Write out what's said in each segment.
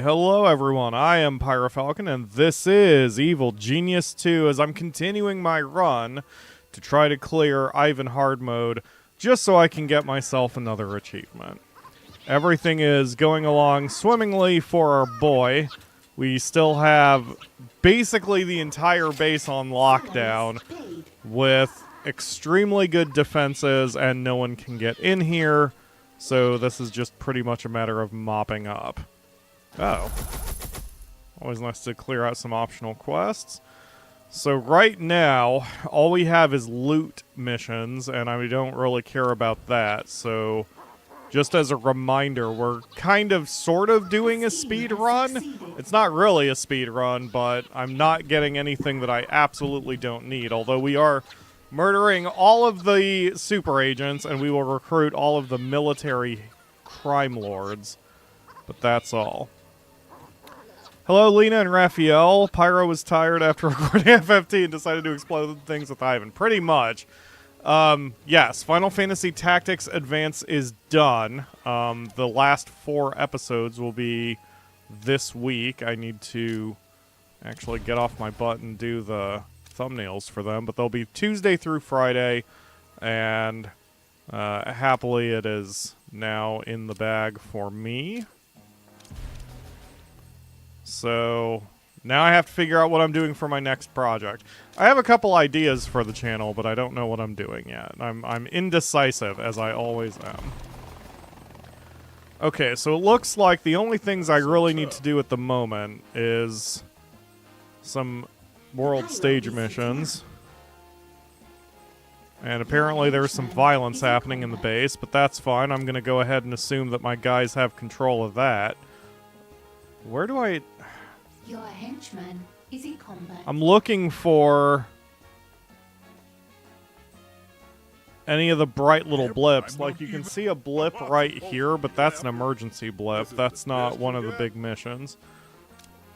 hello everyone, I am PyroFalkon, and this is Evil Genius 2 as I'm continuing my run to try to clear Ivan Hard Mode, just so I can get myself another achievement. Everything is going along swimmingly for our boy. We still have basically the entire base on lockdown with extremely good defenses and no one can get in here, so this is just pretty much a matter of mopping up. Oh. Always nice to clear out some optional quests. So right now, all we have is loot missions, and I don't really care about that, so just as a reminder, we're kind of sort of doing a speed run. It's not really a speed run, but I'm not getting anything that I absolutely don't need, although we are murdering all of the super agents, and we will recruit all of the military crime lords, but that's all. Hello, Lena and Raphael. Pyro was tired after recording FFT and decided to explode things with Ivan. Pretty much. Yes, Final Fantasy Tactics Advance is done. The last 4 episodes will be this week. I need to actually get off my butt and do the thumbnails for them, but they'll be Tuesday through Friday, and happily it is now in the bag for me. So now I have to figure out what I'm doing for my next project. I have a couple ideas for the channel, but I don't know what I'm doing yet. I'm indecisive, as I always am. Okay, so it looks like the only things I really need to do at the moment is some world stage missions. And apparently there's some violence happening in the base, but that's fine. I'm going to go ahead and assume that my guys have control of that. Where do I... Your henchman is in combat. I'm looking for any of the bright little blips. Like, you can see a blip right here, but that's an emergency blip. That's not one of the big missions.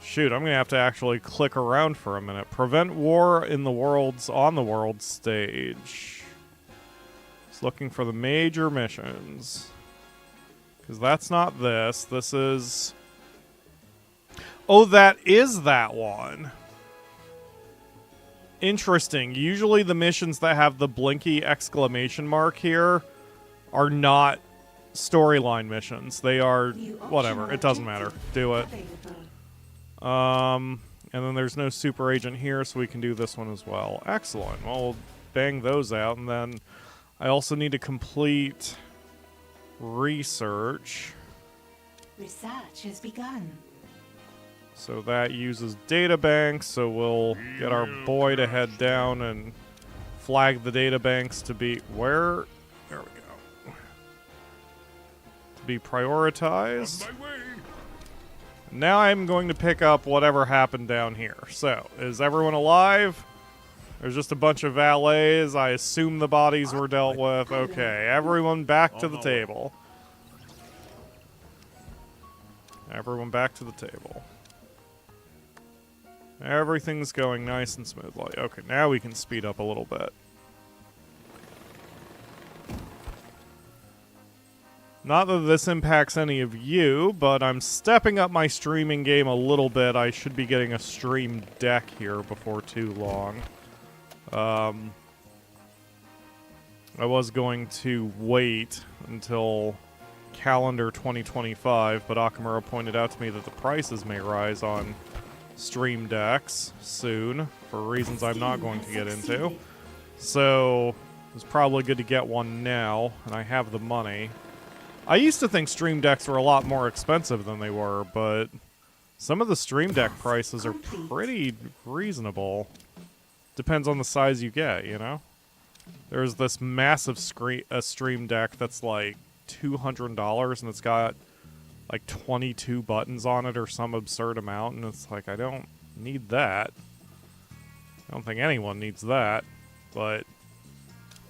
Shoot, I'm going to have to actually click around for a minute. Prevent war in the world's on the world stage. Just looking for the major missions. Because that's not this. This is... Oh, that is that one. Interesting. Usually the missions that have the blinky exclamation mark here are not storyline missions. They are... whatever. It doesn't matter. Do it. And then there's no super agent here, so we can do this one as well. Excellent. Well, we'll bang those out, and then I also need to complete research. Research has begun. So that uses databanks, so we'll get our boy to head down and flag the databanks to be... where? There we go. To be prioritized. Now I'm going to pick up whatever happened down here. So, is everyone alive? There's just a bunch of valets. I assume the bodies were dealt with. Okay, everyone back to the table. Everyone back to the table. Everything's going nice and smoothly. Okay, now we can speed up a little bit. Not that this impacts any of you, but I'm stepping up my streaming game a little bit. I should be getting a stream deck here before too long. I was going to wait until calendar 2025, but Akamura pointed out to me that the prices may rise on stream decks soon, for reasons I'm not going to get into. So, it's probably good to get one now, and I have the money. I used to think stream decks were a lot more expensive than they were, but some of the stream deck prices are pretty reasonable. Depends on the size you get, you know? There's this massive stream deck that's like $200, and it's got like 22 buttons on it or some absurd amount, and it's like, I don't need that. I don't think anyone needs that, but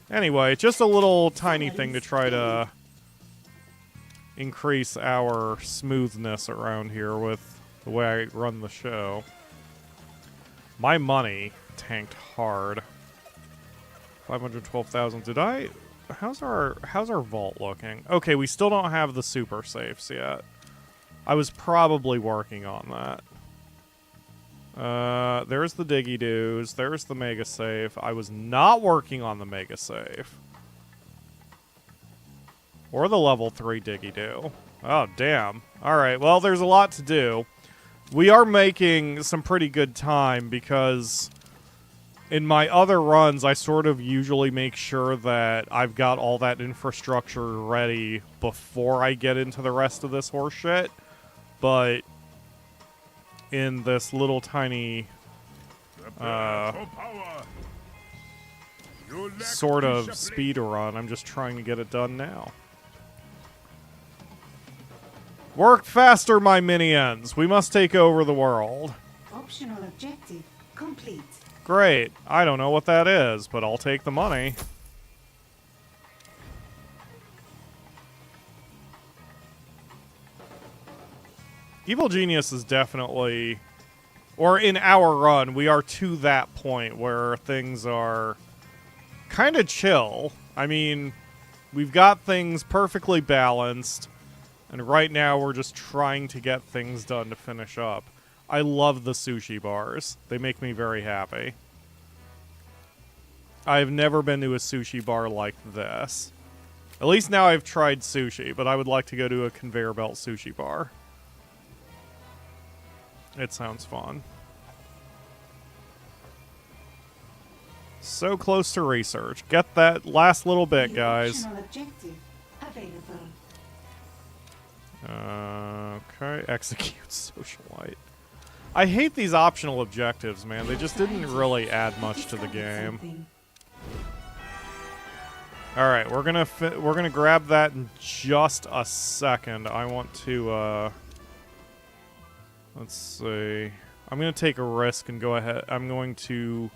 anyway, just a little tiny thing to try to increase our smoothness around here with the way I run the show. My money tanked hard. 512,000. Did I... How's our vault looking? Okay, we still don't have the super safes yet. I was probably working on that. There's the Diggy-Doos. There's the Mega Save. I was not working on the Mega Save. Or the level 3 Diggy-Doo. Oh, damn. Alright, well, there's a lot to do. We are making some pretty good time because in my other runs, I sort of usually make sure that I've got all that infrastructure ready before I get into the rest of this horse shit. But in this little tiny sort of speed run, I'm just trying to get it done now. Work faster, my minions! We must take over the world. Optional objective complete. Great. I don't know what that is, but I'll take the money. Evil Genius is definitely... Or in our run, we are to that point where things are kind of chill. I mean, we've got things perfectly balanced, and right now we're just trying to get things done to finish up. I love the sushi bars. They make me very happy. I've never been to a sushi bar like this. At least now I've tried sushi, but I would like to go to a conveyor belt sushi bar. It sounds fun. So close to research. Get that last little bit, guys. Optional objective available. Okay, execute socialite. I hate these optional objectives, man. They just didn't really add much to the game. All right, we're gonna grab that in just a second. I want to let's see. I'm gonna take a risk and go ahead. I'm going to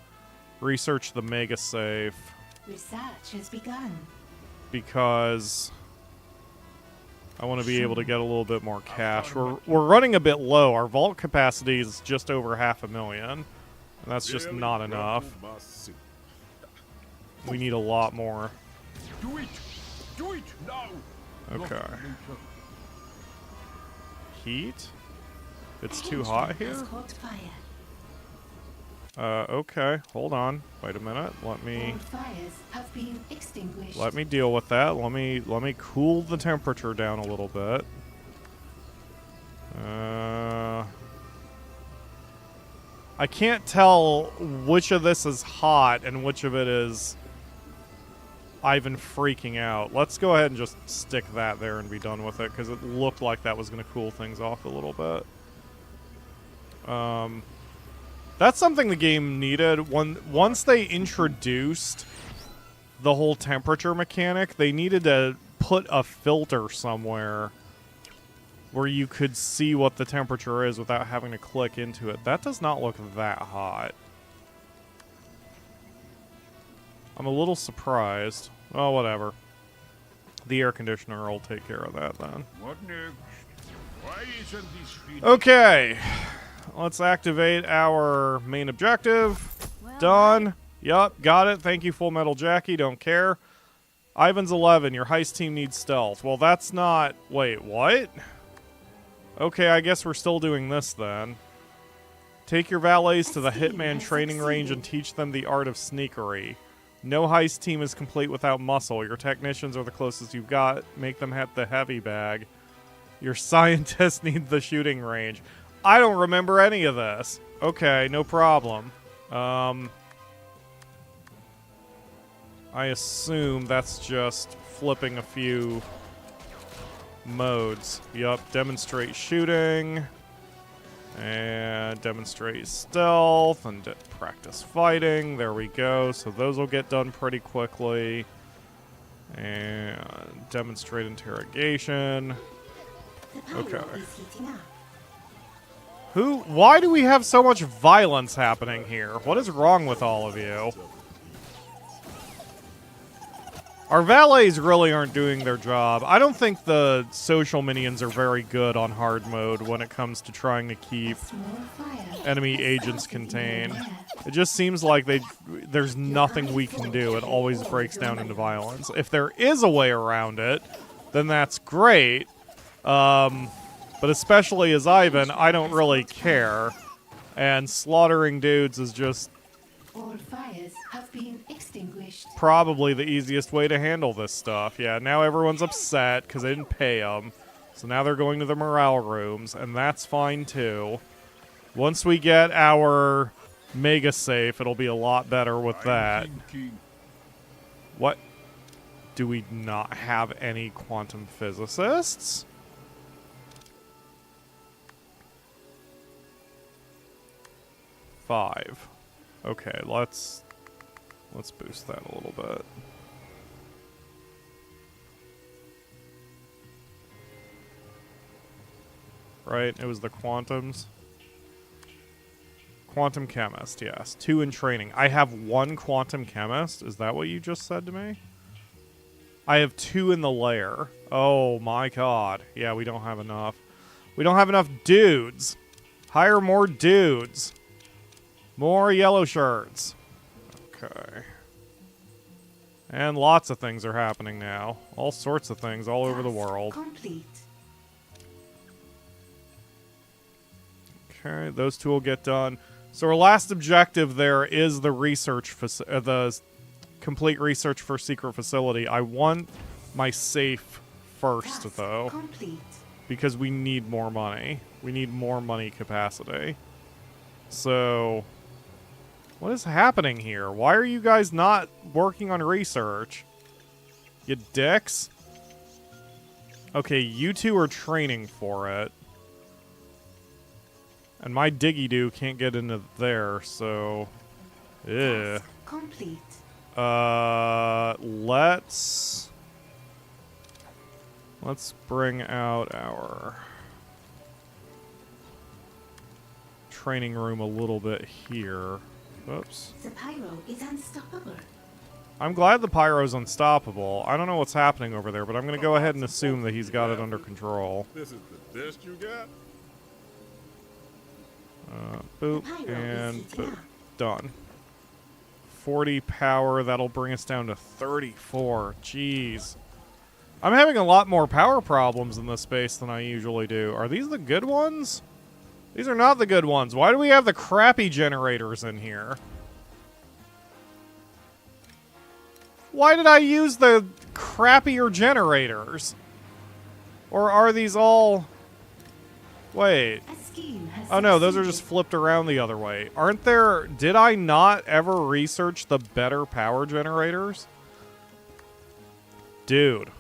research the Mega Safe Research has begun. because I want to be able to get a little bit more cash. We're running a bit low. Our vault capacity is just over 500,000, and that's just not enough. We need a lot more. Do it! Do it now! Okay. Heat? It's too hot here? Has caught fire. Okay. Hold on. Wait a minute. Let me All fires have been extinguished. deal with that. Let me cool the temperature down a little bit. I can't tell which of this is hot and which of it is Ivan freaking out. Let's go ahead and just stick that there and be done with it, because it looked like that was going to cool things off a little bit. That's something the game needed. Once they introduced the whole temperature mechanic, they needed to put a filter somewhere where you could see what the temperature is without having to click into it. That does not look that hot. I'm a little surprised. Oh, whatever. The air conditioner will take care of that then. What next? Why isn't this finished? Okay. Let's activate our main objective. Done. Yup, got it. Thank you, Full Metal Jackie. Don't care. Ivan's 11. Your heist team needs stealth. Well, that's not... Wait, what? Okay, I guess we're still doing this then. Take your valets to the Hitman training range and teach them the art of sneakery. No heist team is complete without muscle. Your technicians are the closest you've got. Make them hit the heavy bag. Your scientists need the shooting range. I don't remember any of this. Okay, no problem. I assume that's just flipping a few modes. Yup, demonstrate shooting. And demonstrate stealth. And practice fighting. There we go. So those will get done pretty quickly. And demonstrate interrogation. Okay. Why do we have so much violence happening here? What is wrong with all of you? Our valets really aren't doing their job. I don't think the social minions are very good on hard mode when it comes to trying to keep enemy agents contained. It just seems like there's nothing we can do. It always breaks down into violence. If there is a way around it, then that's great. But especially as Ivan, I don't really care. And slaughtering dudes is just All fires have been extinguished. probably the easiest way to handle this stuff. Yeah, now everyone's upset because they didn't pay them. So now they're going to the morale rooms, and that's fine too. Once we get our mega safe, it'll be a lot better with that. King. What? Do we not have any quantum physicists? Five. Okay, let's boost that a little bit. Right, it was the quantums. Quantum chemist, yes. 2 in training. I have 1 quantum chemist? Is that what you just said to me? I have 2 in the lair. Oh my god. Yeah, we don't have enough. We don't have enough dudes. Hire more dudes. More yellow shirts. Okay. And lots of things are happening now. All sorts of things all over the Task world. Complete. Okay, those 2 will get done. So our last objective there is the research, the complete research for secret facility. I want my safe first, Task though, complete. because we need more money. We need more money capacity. So, what is happening here? Why are you guys not working on research? You dicks? Okay, you 2 are training for it. And my diggy-doo can't get into there, so... Ew. Task complete. Let's bring out our training room a little bit here. Oops. The pyro is unstoppable. I'm glad the pyro's unstoppable. I don't know what's happening over there, but I'm going to go ahead and assume that he's got it under control. This is the best you got? Boop, The pyro is and heating boop. up. Done. 40 power, that'll bring us down to 34. Jeez. I'm having a lot more power problems in this space than I usually do. Are these the good ones? These are not the good ones. Why do we have the crappy generators in here? Why did I use the crappier generators? Or are these all... Wait. A scheme has Oh no, those are just succeeded. flipped around the other way. Aren't there... Did I not ever research the better power generators? Dude.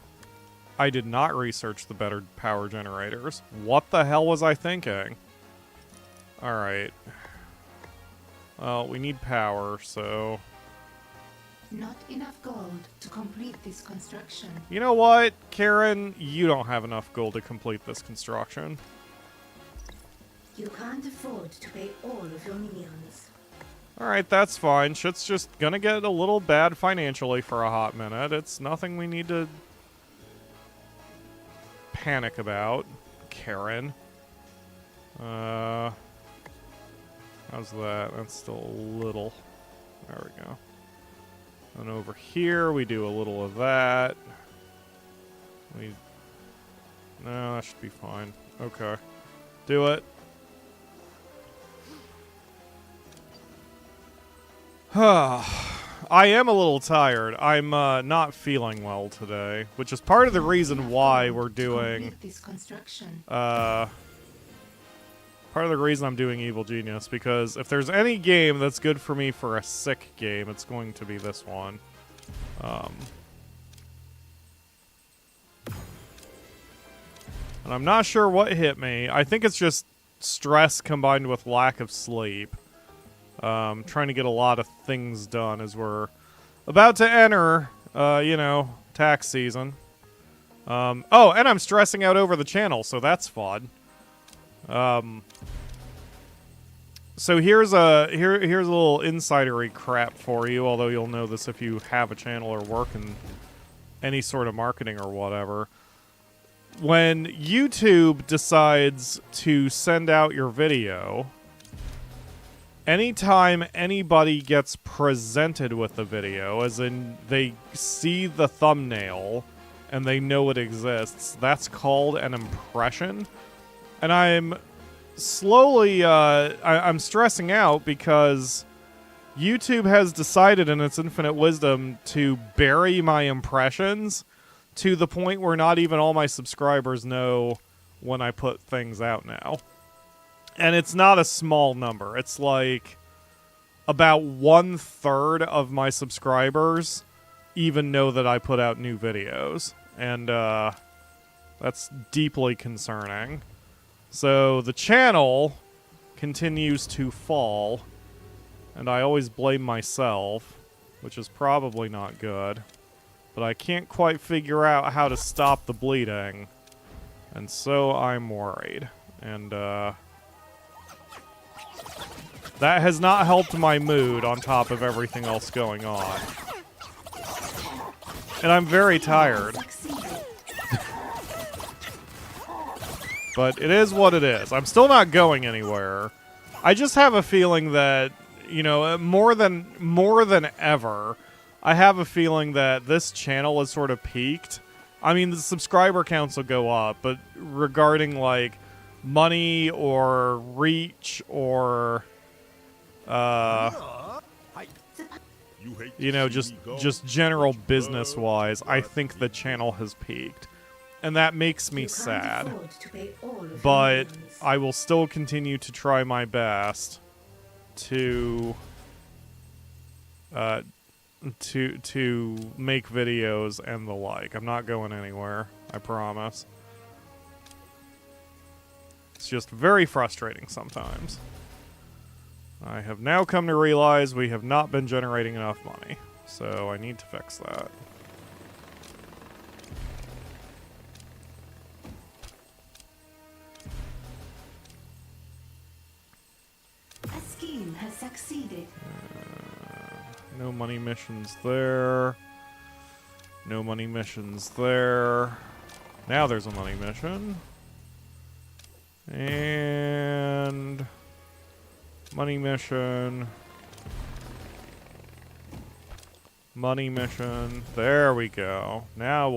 I did not research the better power generators. What the hell was I thinking? Alright. Well, we need power, so... Not enough gold to complete this construction. You know what, Karen? You don't have enough gold to complete this construction. You can't afford to pay all of your minions. Alright, that's fine. Shit's just gonna get a little bad financially for a hot minute. It's nothing we need to panic about, Karen. How's that? That's still a little. There we go. And over here, we do a little of that. No, that should be fine. Okay. Do it. I am a little tired. I'm not feeling well today, which is part of the reason why we're doing... Complete this construction. Part of the reason I'm doing Evil Genius, because if there's any game that's good for me for a sick game, it's going to be this one. And I'm not sure what hit me. I think it's just stress combined with lack of sleep. Trying to get a lot of things done as we're about to enter, you know, tax season. Oh, and I'm stressing out over the channel, so that's fun. So here's a little insidery crap for you, although you'll know this if you have a channel or work in any sort of marketing or whatever. When YouTube decides to send out your video, anytime anybody gets presented with the video, as in they see the thumbnail and they know it exists, that's called an impression. And I'm slowly, I'm stressing out because YouTube has decided in its infinite wisdom to bury my impressions to the point where not even all my subscribers know when I put things out now. And it's not a small number. It's like about 1/3 of my subscribers even know that I put out new videos. And that's deeply concerning. So the channel continues to fall. And I always blame myself, which is probably not good. But I can't quite figure out how to stop the bleeding. And so I'm worried. And, that has not helped my mood on top of everything else going on. And I'm very tired. But it is what it is. I'm still not going anywhere. I just have a feeling that, you know, more than ever, I have a feeling that this channel is sort of peaked. I mean, the subscriber counts will go up, but regarding, like, money or reach or, you know, just general business-wise, I think the channel has peaked. And that makes me sad. But I will still continue to try my best to make videos and the like. I'm not going anywhere, I promise. It's just very frustrating sometimes. I have now come to realize we have not been generating enough money, so I need to fix that. A scheme has succeeded. No money missions there. No money missions there. Now there's a money mission. And money mission. Money mission. There we go. Now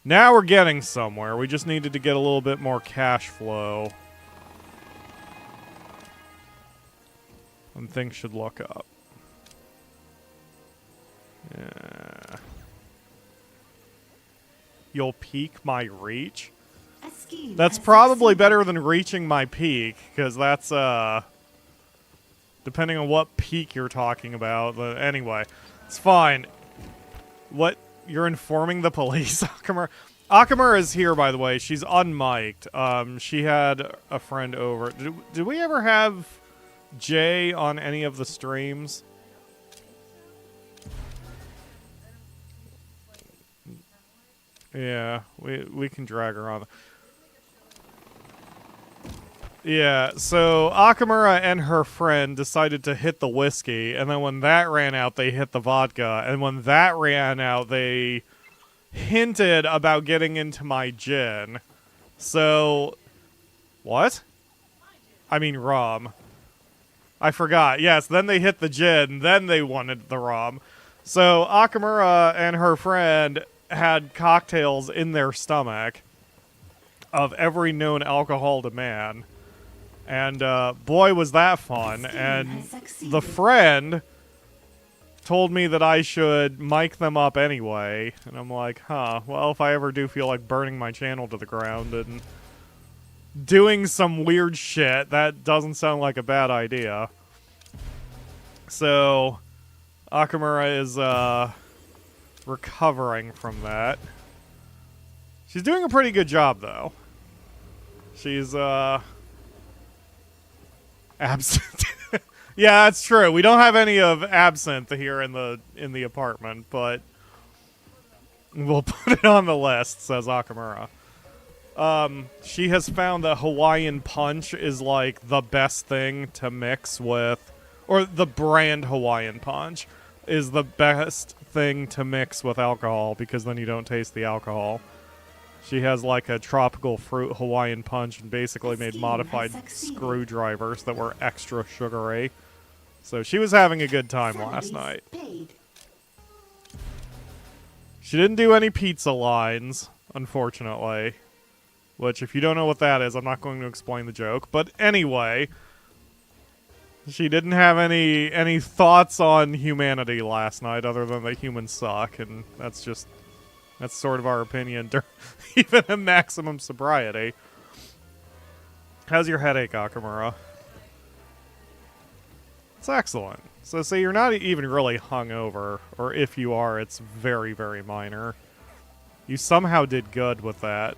we're getting somewhere. We just needed to get a little bit more cash flow. And things should look up. Yeah. You'll peak my reach? That's probably better than reaching my peak, because that's, depending on what peak you're talking about. But anyway, it's fine. What? You're informing the police, Akamura? Akamura is here, by the way. She's unmiked. She had a friend over. Did we ever have Jay on any of the streams? Yeah, we can drag her on. Yeah, so Akamura and her friend decided to hit the whiskey, and then when that ran out, they hit the vodka, and when that ran out, they hinted about getting into my gin. So, what? I mean rum. I forgot. Yes, then they hit the gin, then they wanted the rum. So Akamura and her friend had cocktails in their stomach of every known alcohol to man. And boy, was that fun. And the friend told me that I should mic them up anyway. And I'm like, huh, well, if I ever do feel like burning my channel to the ground and doing some weird shit, that doesn't sound like a bad idea. So Akamura is recovering from that. She's doing a pretty good job, though. She's absent. Yeah, that's true. We don't have any of absinthe here in the apartment, but we'll put it on the list, says Akamura. She has found that Hawaiian Punch is like the best thing to mix with, or the brand Hawaiian Punch is the best thing to mix with alcohol, because then you don't taste the alcohol. She has like a tropical fruit Hawaiian Punch and basically made modified screwdrivers that were extra sugary. So she was having a good time last night. She didn't do any pizza lines, unfortunately. Which, if you don't know what that is, I'm not going to explain the joke. But anyway, she didn't have any thoughts on humanity last night other than that humans suck, and that's sort of our opinion, even in maximum sobriety. How's your headache, Akamura? It's excellent. So you're not even really hungover, or if you are, it's very, very minor. You somehow did good with that.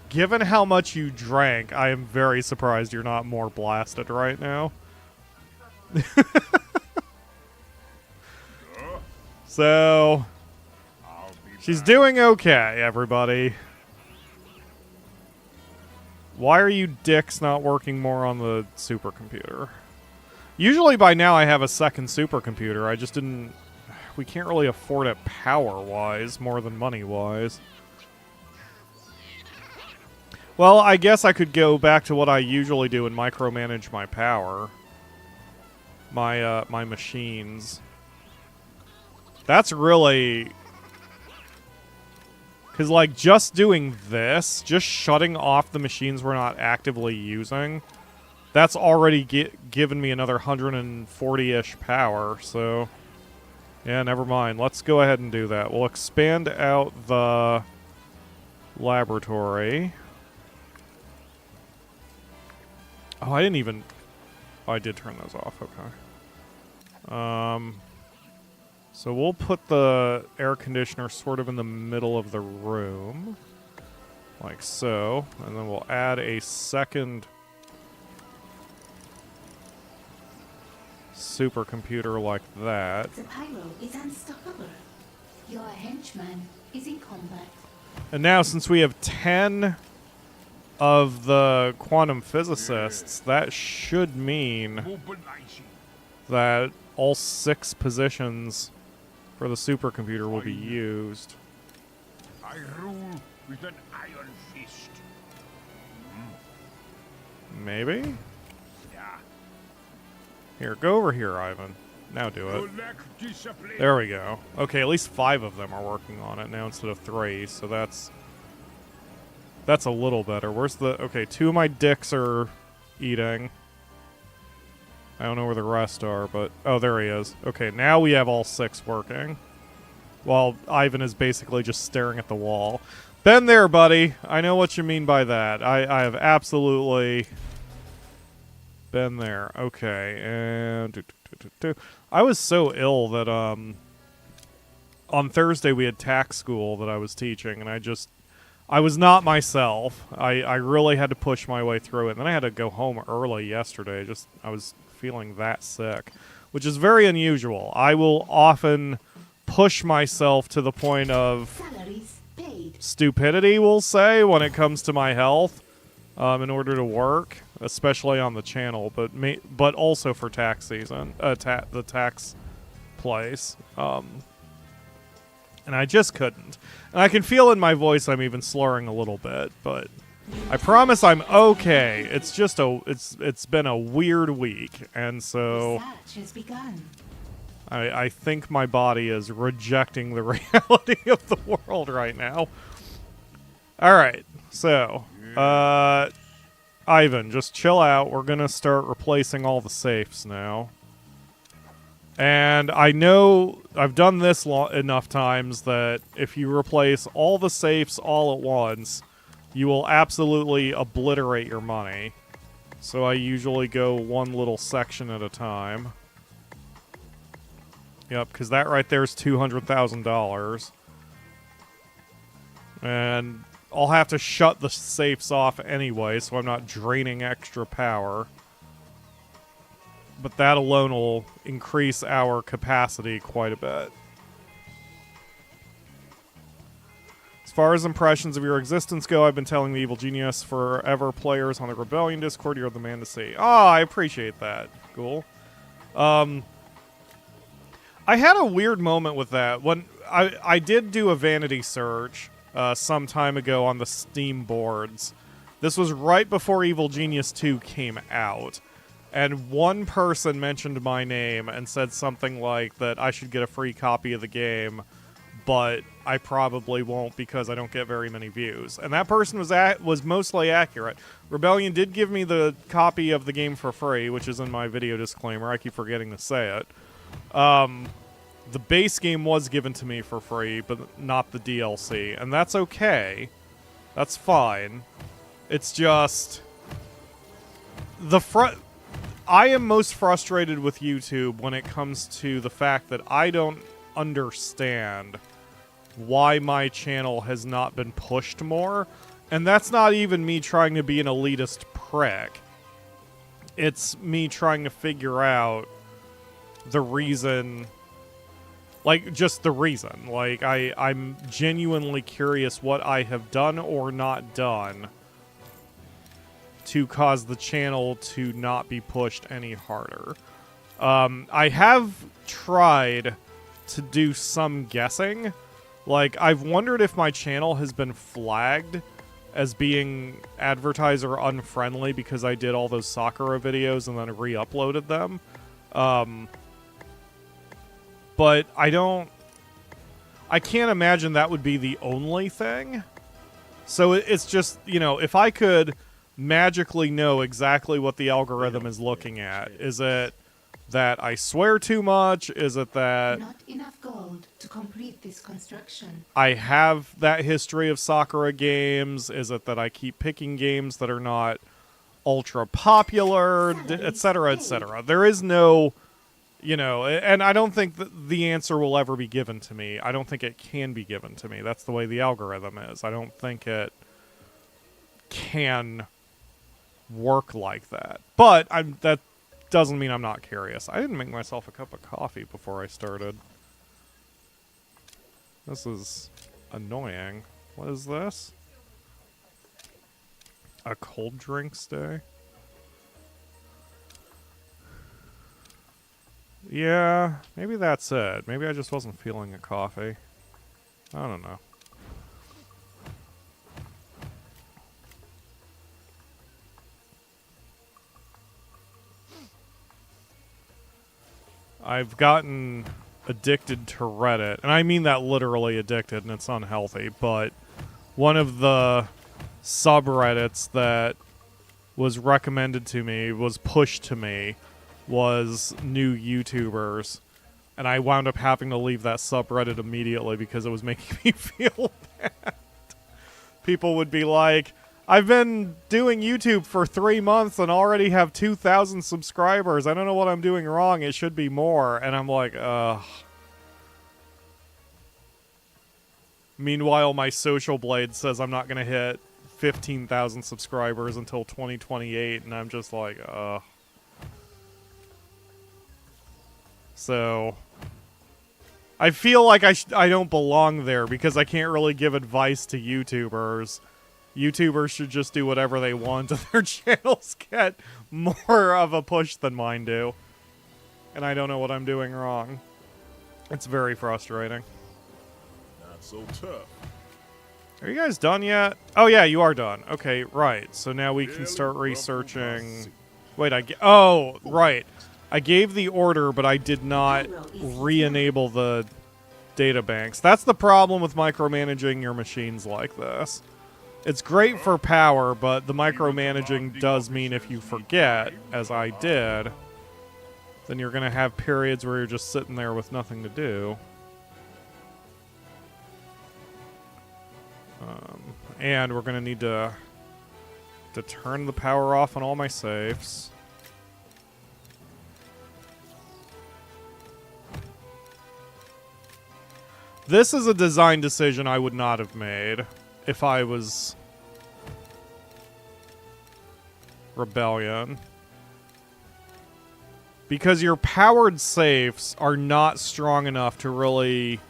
Given how much you drank, I am very surprised you're not more blasted right now. So, she's doing okay, everybody. Why are you dicks not working more on the supercomputer? Usually by now I have a second supercomputer. I just didn't... We can't really afford it power-wise more than money-wise. Well, I guess I could go back to what I usually do and micromanage my power. My machines. That's really... Because, like, just doing this, just shutting off the machines we're not actively using, that's already given me another 140-ish power, so... Yeah, never mind. Let's go ahead and do that. We'll expand out the laboratory. Oh, I didn't even... Oh, I did turn those off. Okay. So we'll put the air conditioner sort of in the middle of the room. Like so. And then we'll add a second supercomputer like that. The Pyro is unstoppable. Your henchman is in combat. And now, since we have 10 of the quantum physicists, that should mean that all 6 positions for the supercomputer will be used. I rule with an iron fist. Maybe? Yeah. Here, go over here, Ivan. Now do it. There we go. Okay, at least 5 of them are working on it now instead of 3, so that's a little better. Where's the... Okay, 2 of my dicks are eating. I don't know where the rest are, but... Oh, there he is. Okay, now we have all 6 working. While Ivan is basically just staring at the wall. Been there, buddy. I know what you mean by that. I have absolutely been there. Okay, and... I was so ill that, on Thursday we had tax school that I was teaching, and I was not myself. I really had to push my way through it. And then I had to go home early yesterday. I was feeling that sick, which is very unusual. I will often push myself to the point of stupidity, we'll say, when it comes to my health, in order to work, especially on the channel, but also for tax season, the tax place. And I just couldn't. And I can feel in my voice I'm even slurring a little bit, but I promise I'm okay. It's just it's been a weird week, and so I think my body is rejecting the reality of the world right now. Alright, so Ivan, just chill out. We're gonna start replacing all the safes now. And I know I've done this enough times that if you replace all the safes all at once, you will absolutely obliterate your money. So I usually go one little section at a time. Yep, because that right there is $200,000. And I'll have to shut the safes off anyway, so I'm not draining extra power. But that alone will increase our capacity quite a bit. As far as impressions of your existence go, I've been telling the Evil Genius forever players on the Rebellion Discord, you're the man to see. Oh, I appreciate that. Cool. I had a weird moment with that. When I did do a vanity search some time ago on the Steam boards. This was right before Evil Genius 2 came out. And one person mentioned my name and said something like that I should get a free copy of the game, but I probably won't because I don't get very many views. And that person was mostly accurate. Rebellion did give me the copy of the game for free, which is in my video disclaimer. I keep forgetting to say it. The base game was given to me for free, but not the DLC, and that's okay. That's fine. It's just I am most frustrated with YouTube when it comes to the fact that I don't understand why my channel has not been pushed more. And that's not even me trying to be an elitist prick. It's me trying to figure out the reason, like, just the reason. Like, I'm genuinely curious what I have done or not done to cause the channel to not be pushed any harder. I have tried to do some guessing. Like, I've wondered if my channel has been flagged as being advertiser unfriendly because I did all those Sakura videos and then re-uploaded them. But I can't imagine that would be the only thing. So it's just, you know, if I could magically know exactly what the algorithm is looking at, is it that I swear too much? Is it that Not enough gold to complete this construction. I have that history of Sakura games? Is it that I keep picking games that are not ultra popular, etc., etc.? There is no, you know, and I don't think that the answer will ever be given to me. I don't think it can be given to me. That's the way the algorithm is. I don't think it can work like that. But that doesn't mean I'm not curious. I didn't make myself a cup of coffee before I started. This is annoying. What is this? A cold drinks day? Yeah, maybe that's it. Maybe I just wasn't feeling a coffee. I don't know. I've gotten addicted to Reddit, and I mean that literally addicted, and it's unhealthy, but one of the subreddits that was recommended to me, was pushed to me, was new YouTubers, and I wound up having to leave that subreddit immediately because it was making me feel bad. People would be like, I've been doing YouTube for 3 months and already have 2,000 subscribers. I don't know what I'm doing wrong. It should be more. And I'm like, ugh. Meanwhile, my Social Blade says I'm not going to hit 15,000 subscribers until 2028. And I'm just like, ugh. So I feel like I don't belong there because I can't really give advice to YouTubers. YouTubers should just do whatever they want and their channels get more of a push than mine do. And I don't know what I'm doing wrong. It's very frustrating. Not so tough. Are you guys done yet? Oh yeah, you are done. Okay, right. So now we can start researching. Wait, oh, right. I gave the order, but I did not re-enable the data banks. That's the problem with micromanaging your machines like this. It's great for power, but the micromanaging does mean if you forget, as I did, then you're going to have periods where you're just sitting there with nothing to do. And we're going to need to turn the power off on all my safes. This is a design decision I would not have made if I was Rebellion. Because your powered safes are not strong enough to really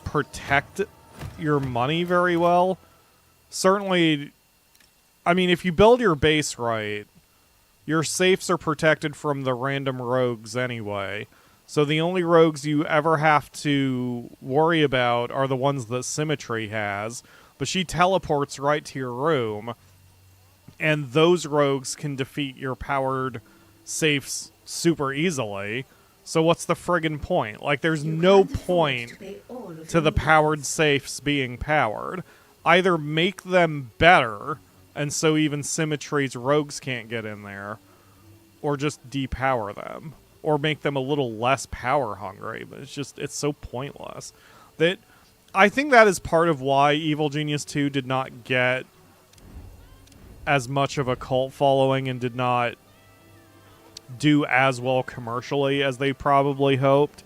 protect your money very well. Certainly, I mean, if you build your base right, your safes are protected from the random rogues anyway. So the only rogues you ever have to worry about are the ones that Symmetry has. But she teleports right to your room, and those rogues can defeat your powered safes super easily. So what's the friggin' point? Like, there's You no can't afford point to pay all of to your the needs. powered safes being powered. Either make them better, and so even symmetries rogues can't get in there, or just depower them, or make them a little less power hungry. But it's so pointless. That I think that is part of why Evil Genius 2 did not get as much of a cult following and did not do as well commercially as they probably hoped.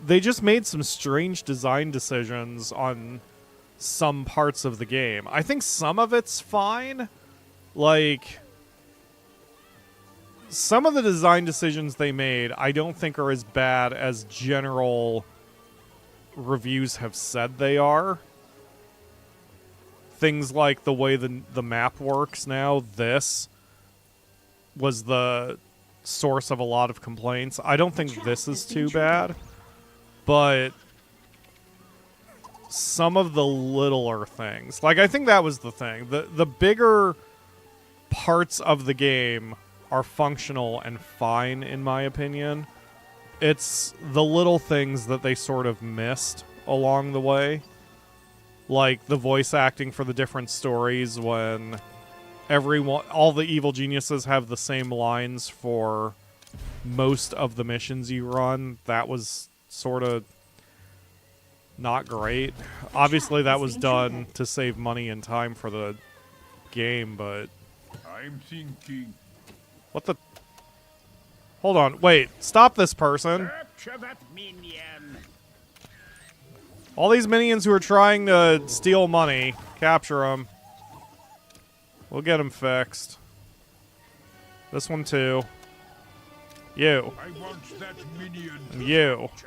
They just made some strange design decisions on some parts of the game. I think some of it's fine. Like, some of the design decisions they made I don't think are as bad as general reviews have said they are. Things like the way the map works now, this was the source of a lot of complaints. I don't think this is too bad, but some of the littler things, like, I think that was the thing. The bigger parts of the game are functional and fine, in my opinion. It's the little things that they sort of missed along the way. Like the voice acting for the different stories when all the evil geniuses have the same lines for most of the missions you run. That was sort of not great. Obviously, that was done to save money and time for the game, but... I'm thinking. What the... Hold on. Wait. Stop this person. Capture that minion. All these minions who are trying to steal money, capture them. We'll get them fixed. This one too. You. I want that minion. You. Check.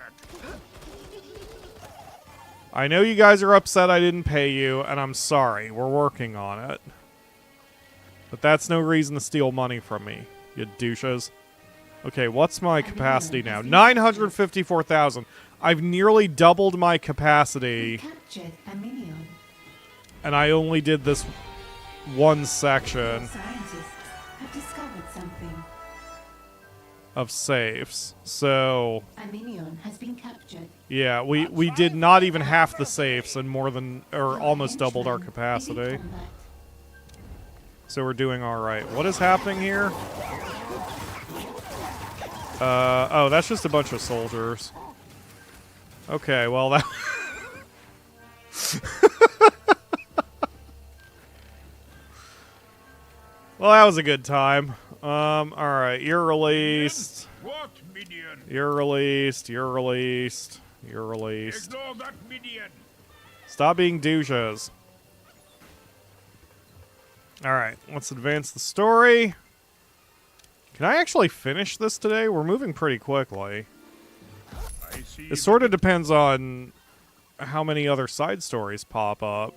I know you guys are upset I didn't pay you, and I'm sorry. We're working on it. But that's no reason to steal money from me, you douches. Okay, what's my capacity now? 954,000. I've nearly doubled my capacity, Captured a minion. and I only did this one section Scientists have discovered something. of safes. So, A minion has been captured. yeah, we did not even half the safes and more than, or almost doubled our capacity. So we're doing alright. What is happening here? Oh, that's just a bunch of soldiers. Okay, well that... Well, that was a good time. Alright, you're released. What minion? You're released, you're released, you're released. Ignore that minion. Stop being douches. Alright, let's advance the story. Can I actually finish this today? We're moving pretty quickly. I see. It sort of depends on how many other side stories pop up.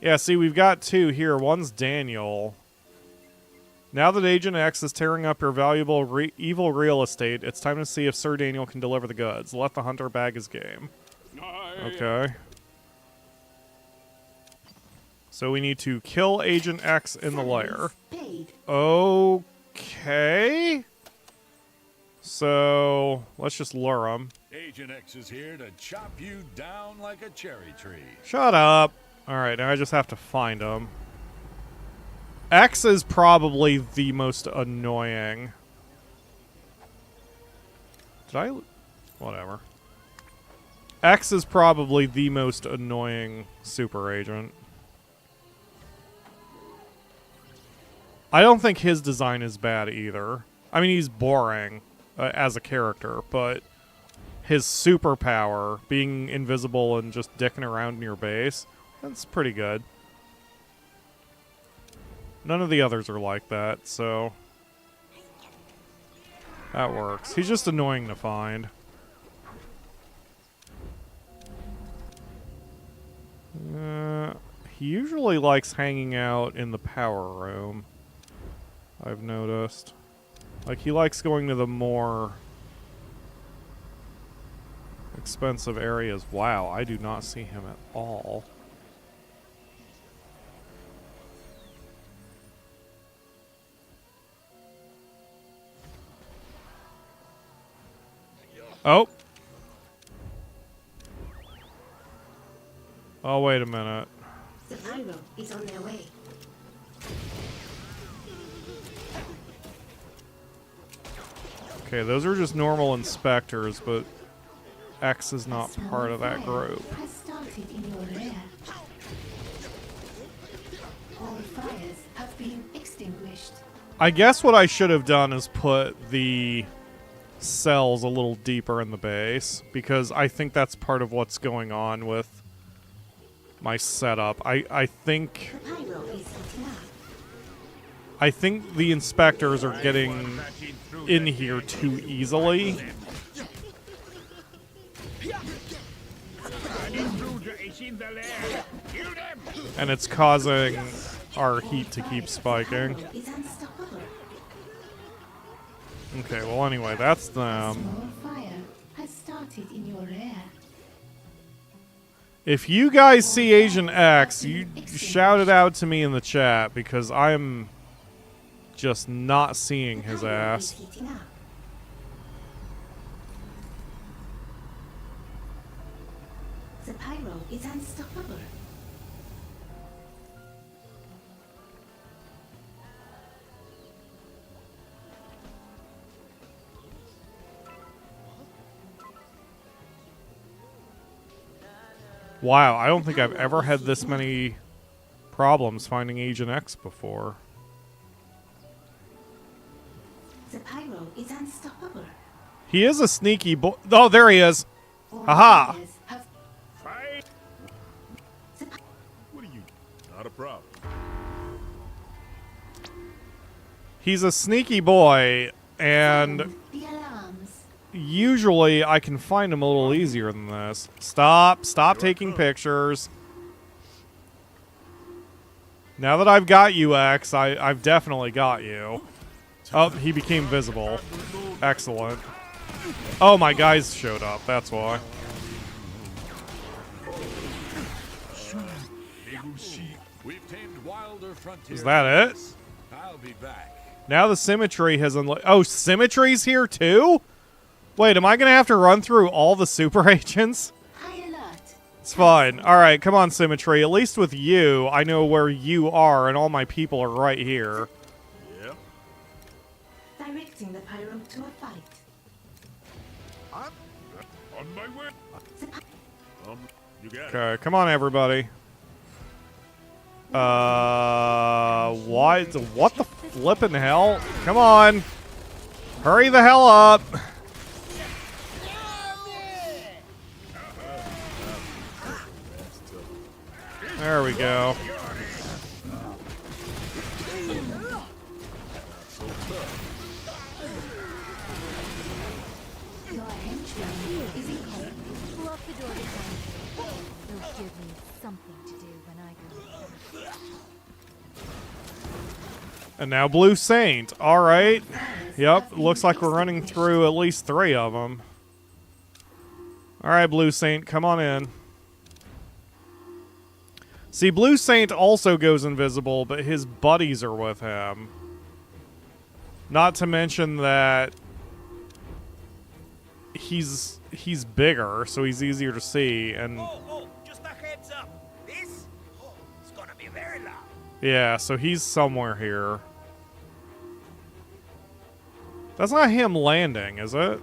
Yeah, see, we've got two here. One's Daniel. Now that Agent X is tearing up your valuable evil real estate, it's time to see if Sir Daniel can deliver the goods. Let the hunter bag his game. Okay. So we need to kill Agent X in the lair. Paid. Okay. So, let's just lure him. Agent X is here to chop you down like a cherry tree. Shut up. Alright, now I just have to find him. X is probably the most annoying. Did I... Whatever. X is probably the most annoying super agent. I don't think his design is bad either. I mean, he's boring as a character, but his superpower, being invisible and just dicking around in your base, that's pretty good. None of the others are like that, so that works. He's just annoying to find. He usually likes hanging out in the power room, I've noticed. Like, he likes going to the more expensive areas. Wow, I do not see him at all. Oh. Oh, wait a minute. The pyro is on their way. Okay, those are just normal inspectors, but X is not part of that group. Has started in your rear. All fires have been extinguished. I guess what I should have done is put the cells a little deeper in the base, because I think that's part of what's going on with my setup. I think The pyro is heating up. I think the inspectors are getting in here too easily. An intruder is in the lair. Kill them. And it's causing our heat to keep spiking. Is unstoppable. Okay, well anyway, that's them. Small fire has started in your rear. If you guys see Agent X, you shout it out to me in the chat, because I'm just not seeing his ass. Is heating up. The pyro is unstoppable. Wow, I don't think I've ever had this many problems finding Agent X before. The pyro is unstoppable. He is a sneaky boy. Oh, there he is. All Aha! fires have Fight. What are you? Not a problem. He's a sneaky boy, and the alarms. usually I can find him a little easier than this. Stop taking pictures. Now that I've got you, X, I've definitely got you. Oh, he became visible. Excellent. Oh, my guys showed up, that's why. We've tamed wilder frontier. Is that it? I'll be back. Now the symmetry has unlocked. Oh, symmetry's here too? Wait, am I gonna have to run through all the super agents? High alert. It's fine. Alright, come on, symmetry. At least with you, I know where you are, and all my people are right here. Yep. Directing the pyro to a fight. I'm on my way. You got it. Okay, come on, everybody. What the flippin' hell? Come on. Hurry the hell up. There we go. Your henchman is in combat. Lock the door behind you. They'll give me something to do when I go back. And now Blue Saint. Alright. Yep, looks like we're running through at least 3 of them. Alright, Blue Saint, come on in. See, Blue Saint also goes invisible, but his buddies are with him. Not to mention that he's bigger, so he's easier to see, and Oh, just a heads up. This is gonna be very loud. yeah, so he's somewhere here. That's not him landing, is it?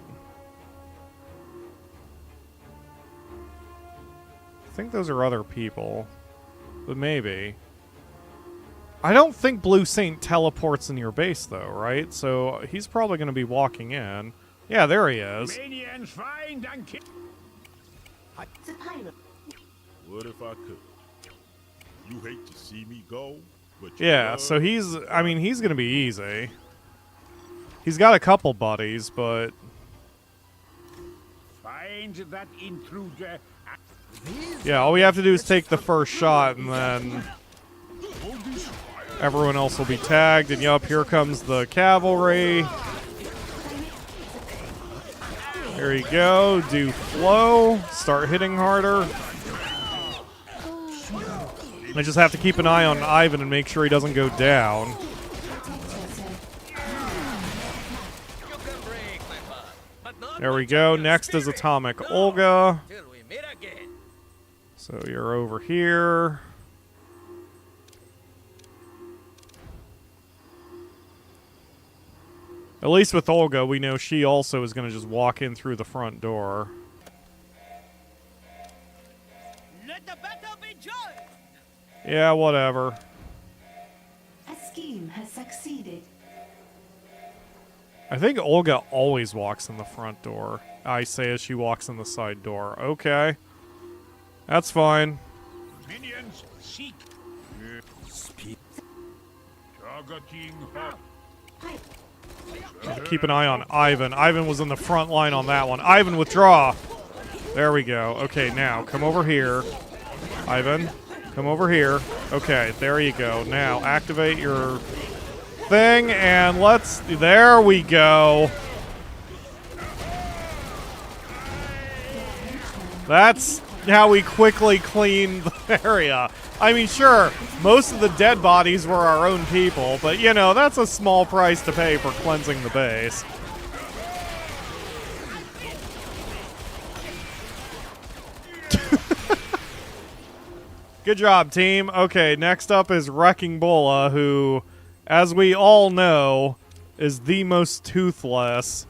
I think those are other people. But maybe. I don't think Blue Saint teleports in your base, though, right? So he's probably going to be walking in. Yeah, there he is. Manians find and kill. The pyro. What if I could? You hate to see me go, but you Yeah, love- so he's going to be easy. He's got a couple buddies, but Find that intruder. yeah, all we have to do is take the first shot, and then everyone else will be tagged. And yup, here comes the cavalry. There you go. Do flow. Start hitting harder. I just have to keep an eye on Ivan and make sure he doesn't go down. You can break my heart, but Not There we much go. of your Next is spirit. Atomic No, Olga. till we meet again. So you're over here. At least with Olga, we know she also is going to just walk in through the front door. Let the battle be joined. Yeah, whatever. A scheme has succeeded. I think Olga always walks in the front door. I say as she walks in the side door. Okay. That's fine. Minions, seek. Speak. Targeting hot. Keep an eye on Ivan. Ivan was in the front line on that one. Ivan, withdraw. There we go. Okay, now, come over here. Ivan, come over here. Okay, there you go. Now, activate your thing, and let's... There we go. That's how we quickly clean the area. I mean, sure, most of the dead bodies were our own people, but, you know, that's a small price to pay for cleansing the base. Good job, team. Okay, next up is Wrecking Bola, who, as we all know, is the most toothless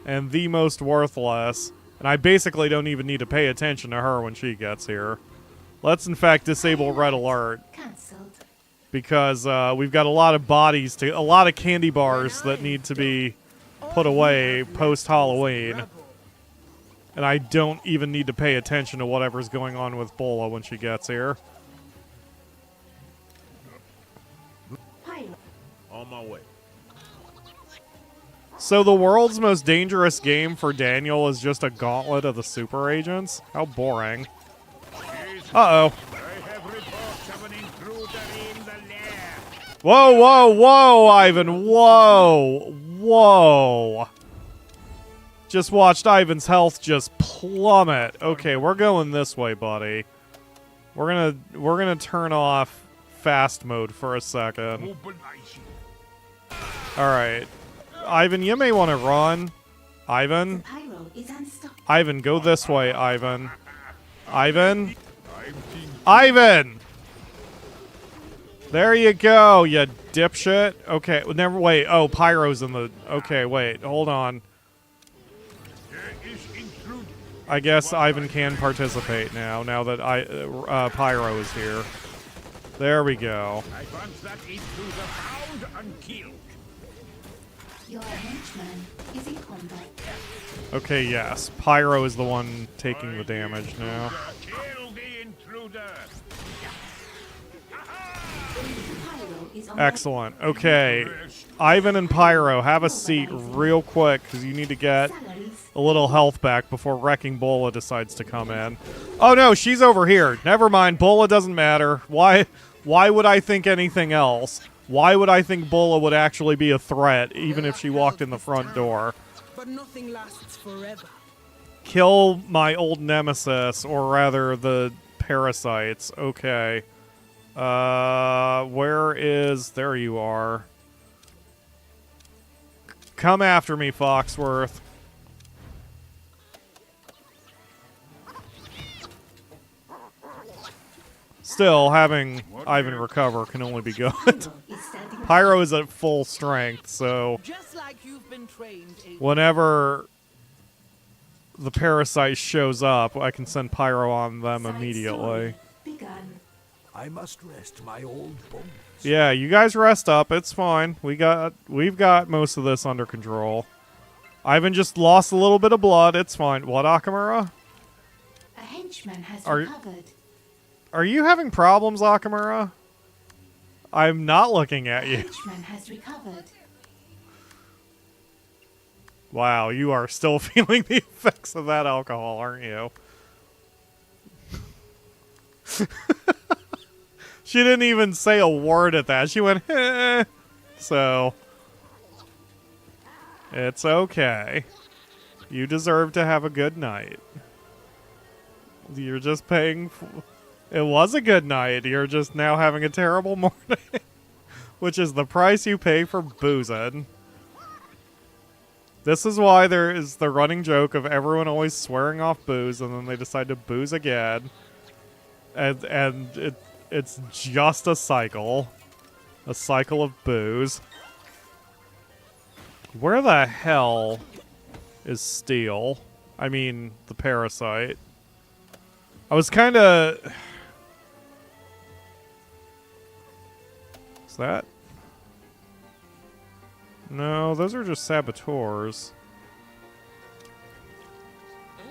and the most worthless. And I basically don't even need to pay attention to her when she gets here. Let's, in fact, disable Red Alert. Cancelled. Because we've got a lot of bodies, a lot of candy bars that need to be put away post-Halloween. And I don't even need to pay attention to whatever's going on with Bola when she gets here. Pyro. On my way. So the world's most dangerous game for Daniel is just a gauntlet of the super agents? How boring. Uh-oh. I have reports of an intruder in the lair. Whoa, whoa, whoa, Ivan. Whoa. Whoa. Just watched Ivan's health just plummet. Okay, we're going this way, buddy. We're gonna turn off fast mode for a second. Open icy. Alright. Ivan, you may want to run. Ivan? Pyro is unstoppable. Ivan, go this way, Ivan. Ivan? I'm thinking. Ivan! There you go, you dipshit. Okay, never wait. Oh, Pyro's in the... Okay, wait. Hold on. There is intruder. I guess Ivan can participate now that Pyro is here. There we go. I want that intruder found and killed. Your henchman is in combat. Okay, yes. Pyro is the one taking the damage now. Kill the intruder. Pyro is on Excellent. Okay. Ivan and Pyro, have a seat real quick, because you need to get salaries. a little health back before Wrecking Bola decides to come in. Oh no, she's over here. Never mind, Bola doesn't matter. Why would I think anything else? Why would I think Bola would actually be a threat, even if she walked in the front door? But nothing lasts forever. Kill my old nemesis, or rather the parasites. Okay. Where is... There you are. Come after me, Foxworth. Still, having Ivan recover can only be good. Pyro is standing. Pyro is at full strength, so Just like you've been trained. whenever the parasite shows up, I can send Pyro on them Side immediately. story begun. I must rest my old bones. Yeah, you guys rest up. It's fine. We've got most of this under control. Ivan just lost a little bit of blood. It's fine. What, Akamura? A henchman has Are- recovered. Are you having problems, Akamura? I'm not looking at you. Henchman has recovered. Wow, you are still feeling the effects of that alcohol, aren't you? She didn't even say a word at that. She went, eh. So, it's okay. You deserve to have a good night. You're just paying... It was a good night. You're just now having a terrible morning. Which is the price you pay for boozing. This is why there is the running joke of everyone always swearing off booze, and then they decide to booze again. And it's just a cycle. A cycle of booze. Where the hell is Steel? I mean, the parasite. I was kind of... Is that... No, those are just saboteurs. I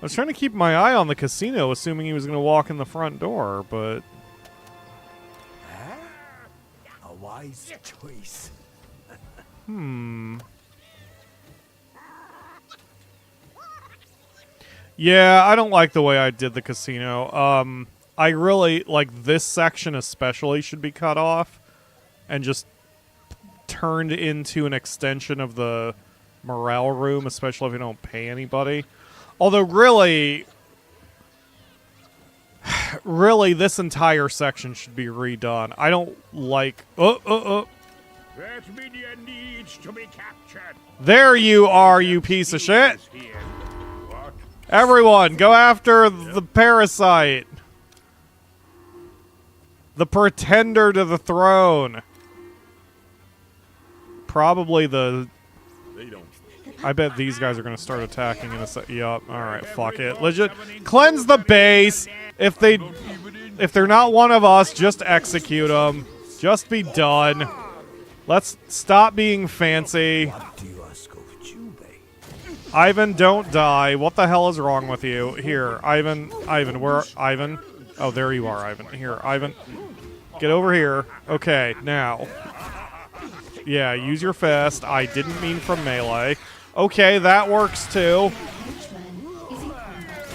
was trying to keep my eye on the casino, assuming he was going to walk in the front door, but... A wise choice. Yeah, I don't like the way I did the casino. I really, like, this section especially should be cut off and just turned into an extension of the morale room, especially if you don't pay anybody. Although, really, this entire section should be redone. I don't like... That minion needs to be captured. There you are, you piece of shit! Here. What? Everyone, go after the parasite! The pretender to the throne! Probably the... They don't. I bet these guys are going to start attacking in a sec. Yup. Alright, fuck it. Legit. Cleanse the base! If they're not one of us, just execute them. Just be done. Let's stop being fancy. What do you ask of Jubei? Ivan, don't die. What the hell is wrong with you? Here, Ivan, where, Ivan? Oh, there you are, Ivan. Here, Ivan. Get over here. Okay, now. Yeah, use your fist. I didn't mean from melee. Okay, that works too. Which one is in combat?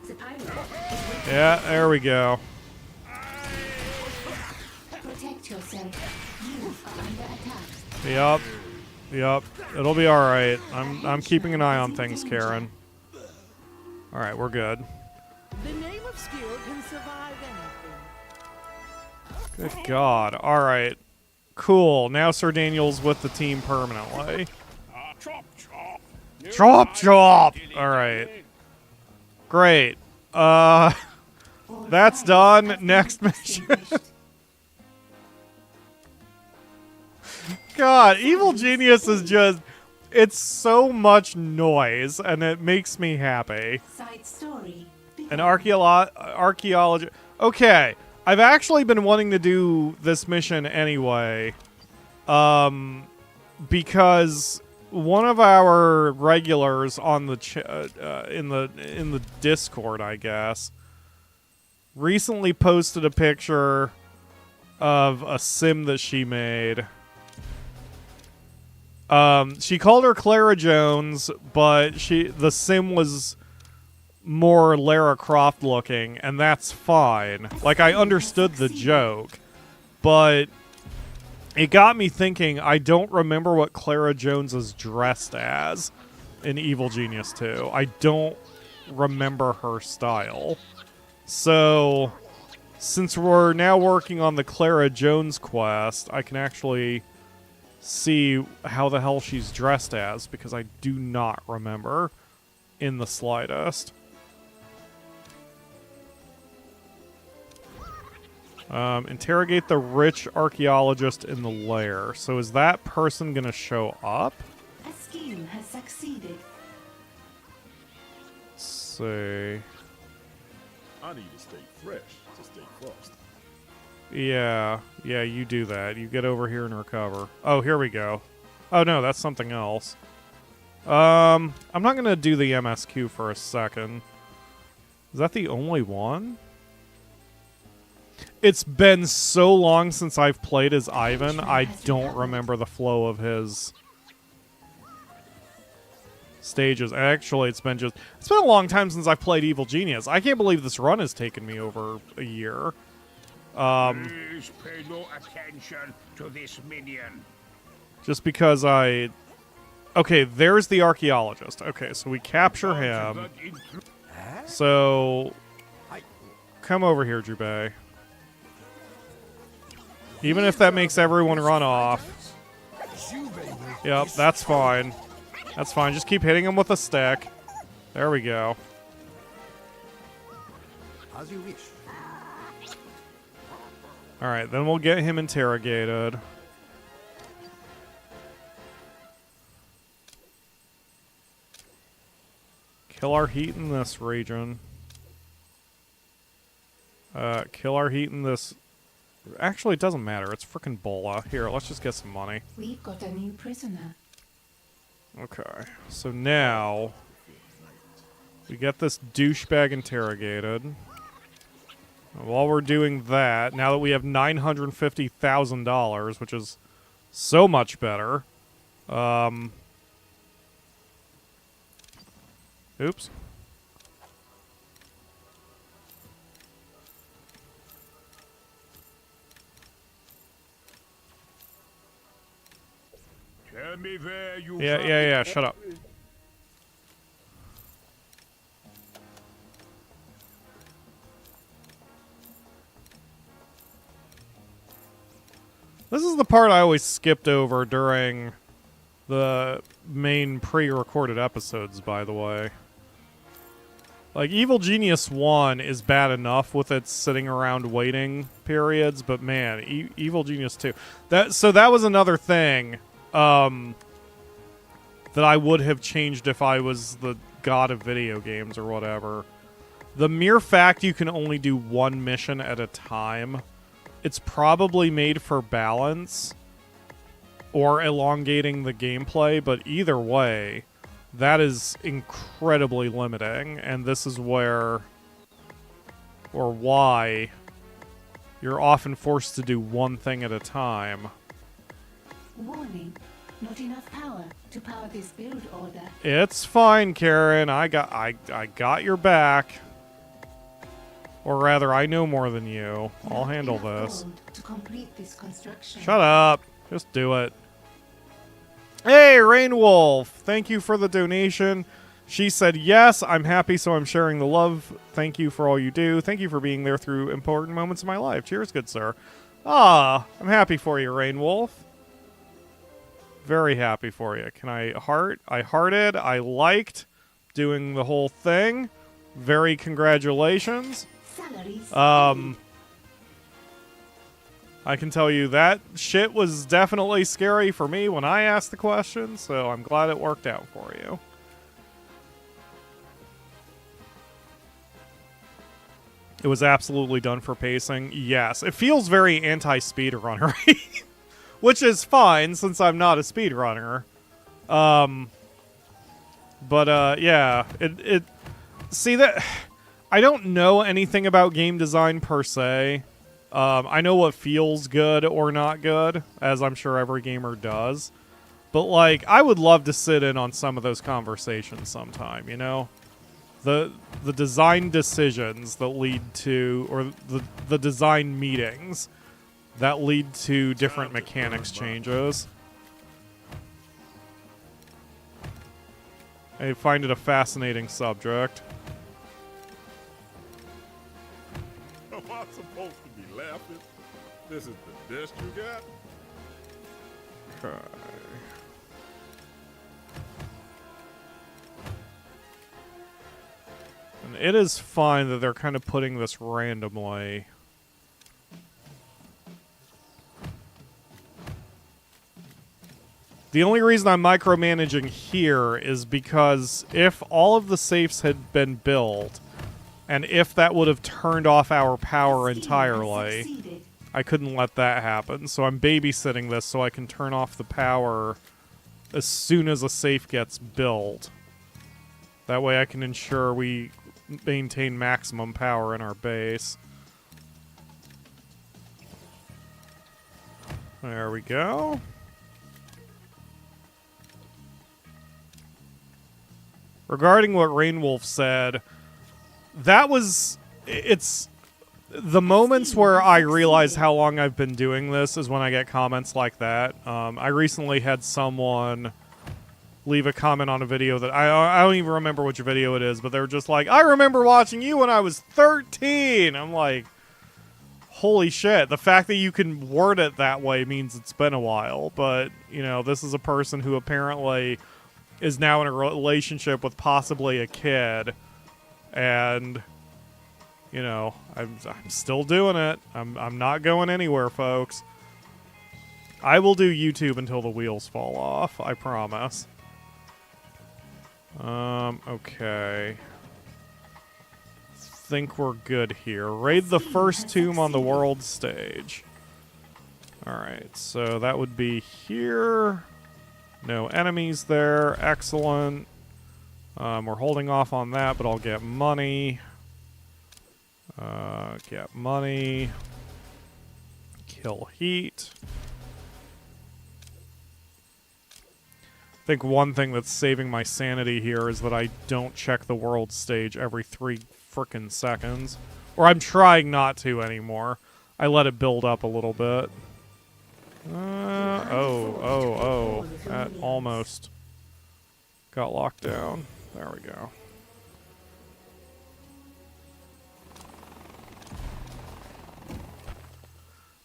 The pyro. Yeah, there we go. Protect yourself. You are under attack. Yup. Yup. It'll be alright. I'm keeping an eye on things, Karen. Alright, we're good. The name of skill can survive anything. Good God. Alright. Cool. Now Sir Daniel's with the team permanently. Chop, chop. Chop chop! Alright. Great. That's done. Next mission. God, Evil Genius is just... It's so much noise, and it makes me happy. Side story. An archaeology... Okay, I've actually been wanting to do this mission anyway. Because one of our regulars on the in the Discord, I guess, recently posted a picture of a sim that she made. She called her Clara Jones, but the sim was more Lara Croft looking, and that's fine. Like, I understood the joke, but it got me thinking, I don't remember what Clara Jones is dressed as in Evil Genius 2. I don't remember her style. So, since we're now working on the Clara Jones quest, I can actually see how the hell she's dressed as, because I do not remember in the slightest. Interrogate the rich archaeologist in the lair. So is that person gonna show up? A scheme has succeeded. Let's see. I need to stay fresh to stay frosty. Yeah, you do that. You get over here and recover. Oh, here we go. Oh no, that's something else. I'm not gonna do the MSQ for a second. Is that the only one? It's been so long since I've played as Ivan, I don't remember the flow of his stages. Actually, it's been a long time since I've played Evil Genius. I can't believe this run has taken me over a year. Please pay no attention to this minion. Just because Okay, there's the archaeologist. Okay, so we capture him. So, come over here, Jubei. Even if that makes everyone run off. Yep, that's fine. That's fine. Just keep hitting him with a stick. There we go. As you wish. Alright, then we'll get him interrogated. Kill our heat in this region. Kill our heat in this... Actually, it doesn't matter. It's frickin' Bola. Here, let's just get some money. We've got a new prisoner. Okay, so now... we get this douchebag interrogated. While we're doing that, now that we have $950,000, which is so much better... Oops. Tell me where you Yeah, shut up. This is the part I always skipped over during the main pre-recorded episodes, by the way. Like, Evil Genius 1 is bad enough with its sitting around waiting periods, but man, Evil Genius 2. So that was another thing that I would have changed if I was the god of video games or whatever. The mere fact you can only do one mission at a time, it's probably made for balance or elongating the gameplay, but either way, that is incredibly limiting, and this is where, or why, you're often forced to do one thing at a time. Warning. Not enough power to power this build order. It's fine, Karen. I got your back. Or rather, I know more than you. I'll Not handle enough this. gold to complete this construction. Shut up. Just do it. Hey, Rainwolf! Thank you for the donation. She said, yes, I'm happy, so I'm sharing the love. Thank you for all you do. Thank you for being there through important moments of my life. Cheers, good sir. Ah, I'm happy for you, Rainwolf. Very happy for you. Can I heart? I hearted. I liked doing the whole thing. Very congratulations. Salaries. I can tell you that shit was definitely scary for me when I asked the question, so I'm glad it worked out for you. It was absolutely done for pacing. Yes, it feels very anti-speedrunner, which is fine since I'm not a speedrunner. Yeah, see that I don't know anything about game design per se. I know what feels good or not good, as I'm sure every gamer does. But, like, I would love to sit in on some of those conversations sometime, you know? The design decisions that lead to, or the design meetings that lead to different mechanics changes. I find it a fascinating subject. Am I supposed to be laughing? This is the best you got? Okay. And it is fine that they're kind of putting this randomly. The only reason I'm micromanaging here is because if all of the safes had been built, and if that would have turned off our power entirely, I couldn't let that happen. So I'm babysitting this so I can turn off the power as soon as a safe gets built. That way I can ensure we maintain maximum power in our base. There we go. Regarding what Rainwolf said, that was... It's... The moments where I realize how long I've been doing this is when I get comments like that. I recently had someone leave a comment on a video that... I don't even remember which video it is, but they were just like, I remember watching you when I was 13! I'm like... Holy shit, the fact that you can word it that way means it's been a while, but, you know, this is a person who apparently is now in a relationship with possibly a kid, and, you know, I'm still doing it. I'm not going anywhere, folks. I will do YouTube until the wheels fall off, I promise. Okay. Think we're good here. Raid the first tomb on the world stage. Alright, so that would be here. No enemies there. Excellent. We're holding off on that, but I'll get money. Get money. Kill heat. I think one thing that's saving my sanity here is that I don't check the world stage every 3 frickin' seconds. Or I'm trying not to anymore. I let it build up a little bit. That almost got locked down. There we go.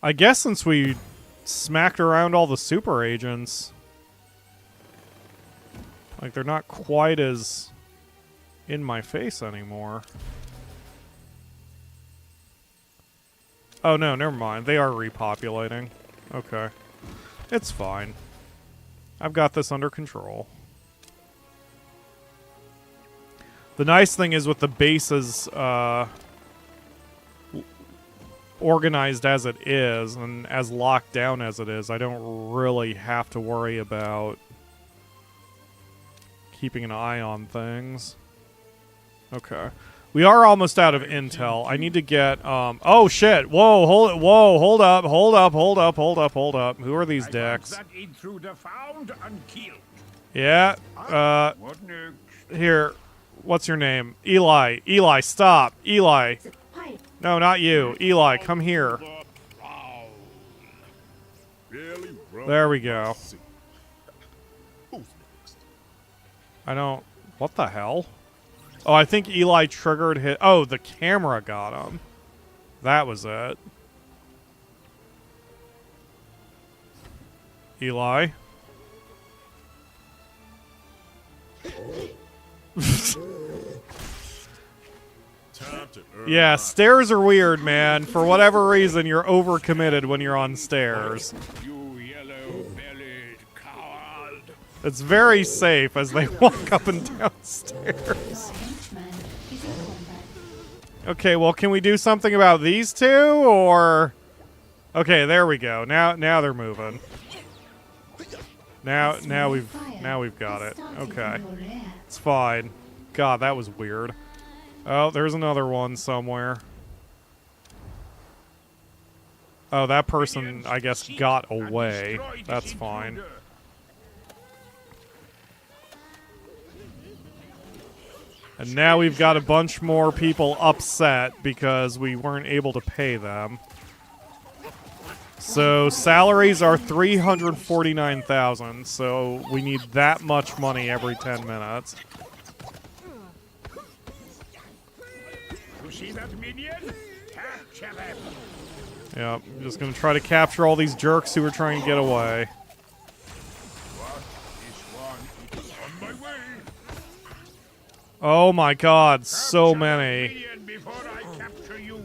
I guess since we smacked around all the super agents, like, they're not quite as in my face anymore. Oh, no, never mind. They are repopulating. Okay. It's fine. I've got this under control. The nice thing is with the bases organized as it is, and as locked down as it is, I don't really have to worry about keeping an eye on things. Okay. We are almost out of intel. I need to get, oh shit! Whoa, hold it, whoa, hold up. Who are these dicks? That in through the found and killed. Yeah, What next? here. What's your name? Eli. Eli, stop. Eli. The pipe. No, not you. Eli, come here. Really run There we go. see. Who's next? I don't... What the hell? Oh, I think Eli triggered his... Oh, the camera got him. That was it. Eli? Time to earn Yeah, my stairs are weird, man. For whatever reason, you're overcommitted when you're on stairs. You yellow-bellied coward. It's very safe as they walk up and down stairs. The henchman is in combat. Okay, well, can we do something about these two, or... Okay, there we go. Now they're moving. Now we've got it. Okay. It's fine. God, that was weird. Oh, there's another one somewhere. Oh, that person, I guess, got away. That's fine. And now we've got a bunch more people upset because we weren't able to pay them. So salaries are 349,000, so we need that much money every 10 minutes. You see that minion? Capture them. Yep, I'm just gonna try to capture all these jerks who are trying to get away. This one is on my way. Oh my god, so Capture the many. minion before I capture you.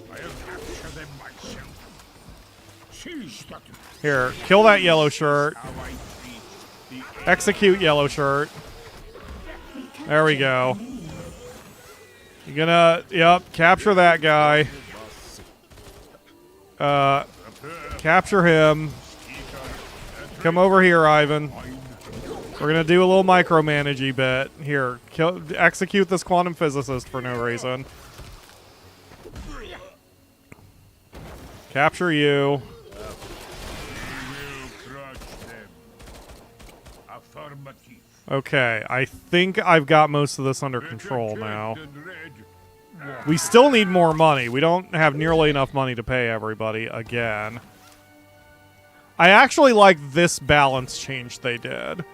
I'll capture them myself. Seize that. Here, kill that yellow shirt. How I treat the Execute yellow shirt. There we go. You're gonna, yep, capture that guy. Capture him. Come over here, Ivan. We're gonna do a little micromanagey bit. Here, execute this quantum physicist for no reason. Capture you. affirmative. Okay, I think I've got most of this under control now. We still need more money. We don't have nearly enough money to pay everybody again. I actually like this balance change they did.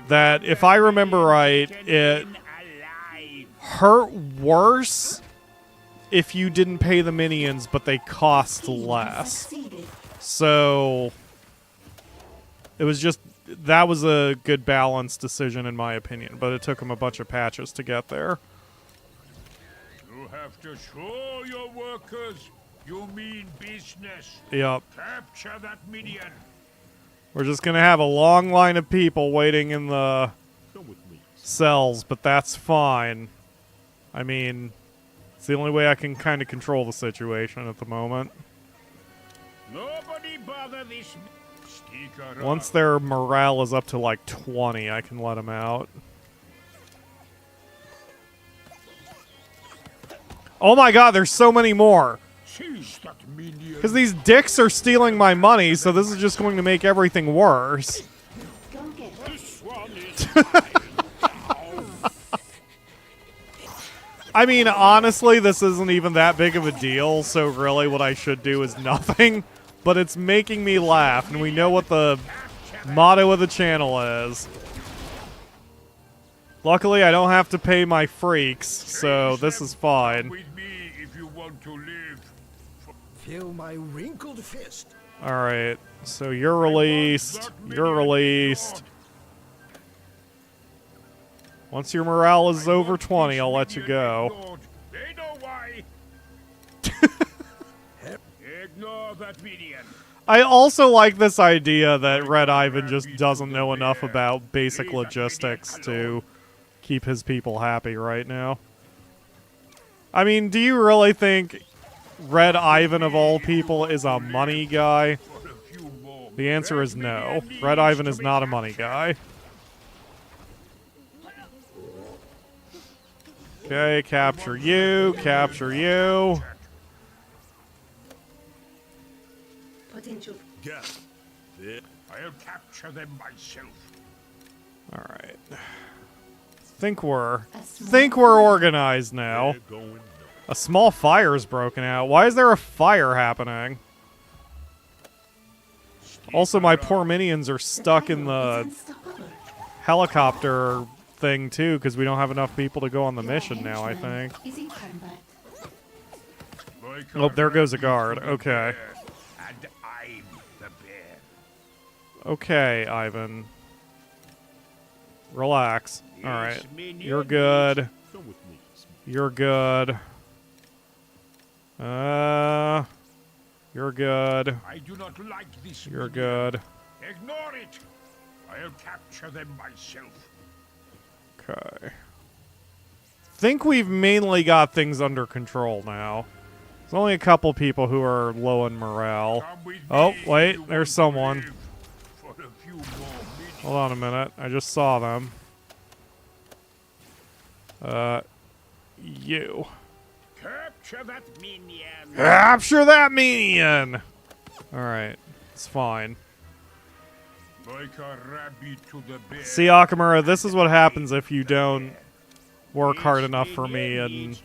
That, if I remember right, it hurt worse if you didn't pay the minions, but they cost less. Succeeded. So it was just, that was a good balanced decision in my opinion, but it took them a bunch of patches to get there. You have to show your workers you mean business. Yep. Capture that minion. We're just gonna have a long line of people waiting in the Come with me. cells, but that's fine. I mean, it's the only way I can kind of control the situation at the moment. Nobody bother this. Stick around. Once their morale is up to like 20, I can let them out. Oh my god, there's so many more! Seize that minion. Because these dicks are stealing my money, so this is just going to make everything worse. Go get it. This one is I mean, honestly, this isn't even that big of a deal, so really what I should do is nothing. But it's making me laugh, and we know what the motto of the channel is. Luckily, I don't have to pay my freaks, so this is fine. with me if you want to live. Feel my wrinkled fist. Alright, so you're released. You're released. Once your morale is over 20, I'll let you go. They know why. Ignore that minion. I also like this idea that Red Ivan just doesn't know enough about basic logistics to keep his people happy right now. I mean, do you really think Red Ivan of all people is a money guy? For a few more. The answer is no. Red Ivan is not a money guy. Okay, capture you, capture you. Potential. Got it. I'll capture them myself. Alright. Think we're organized now. They're going north. A small fire's broken out. Why is there a fire happening? Also, my poor minions are stuck in the Unstoppable. helicopter thing, too, because we don't have enough people to go on the mission now, I think. Is in combat. Oh, there goes a guard. Okay. And I'm the bear. Okay, Ivan. Relax. Alright. This minion You're good. Come with me. You're good. You're good. I do not like this. You're minion. good. Ignore it. I'll capture them myself. Okay. Think we've mainly got things under control now. There's only a couple people who are low in morale. Come with Oh, me if wait, you there's want to someone. live. For a few more minutes. Hold on a minute. I just saw them. You. Capture that minion. Capture that minion! Alright. It's fine. Like a rabbit to the bear. See, Akamura, this is what happens if you don't work hard enough for me and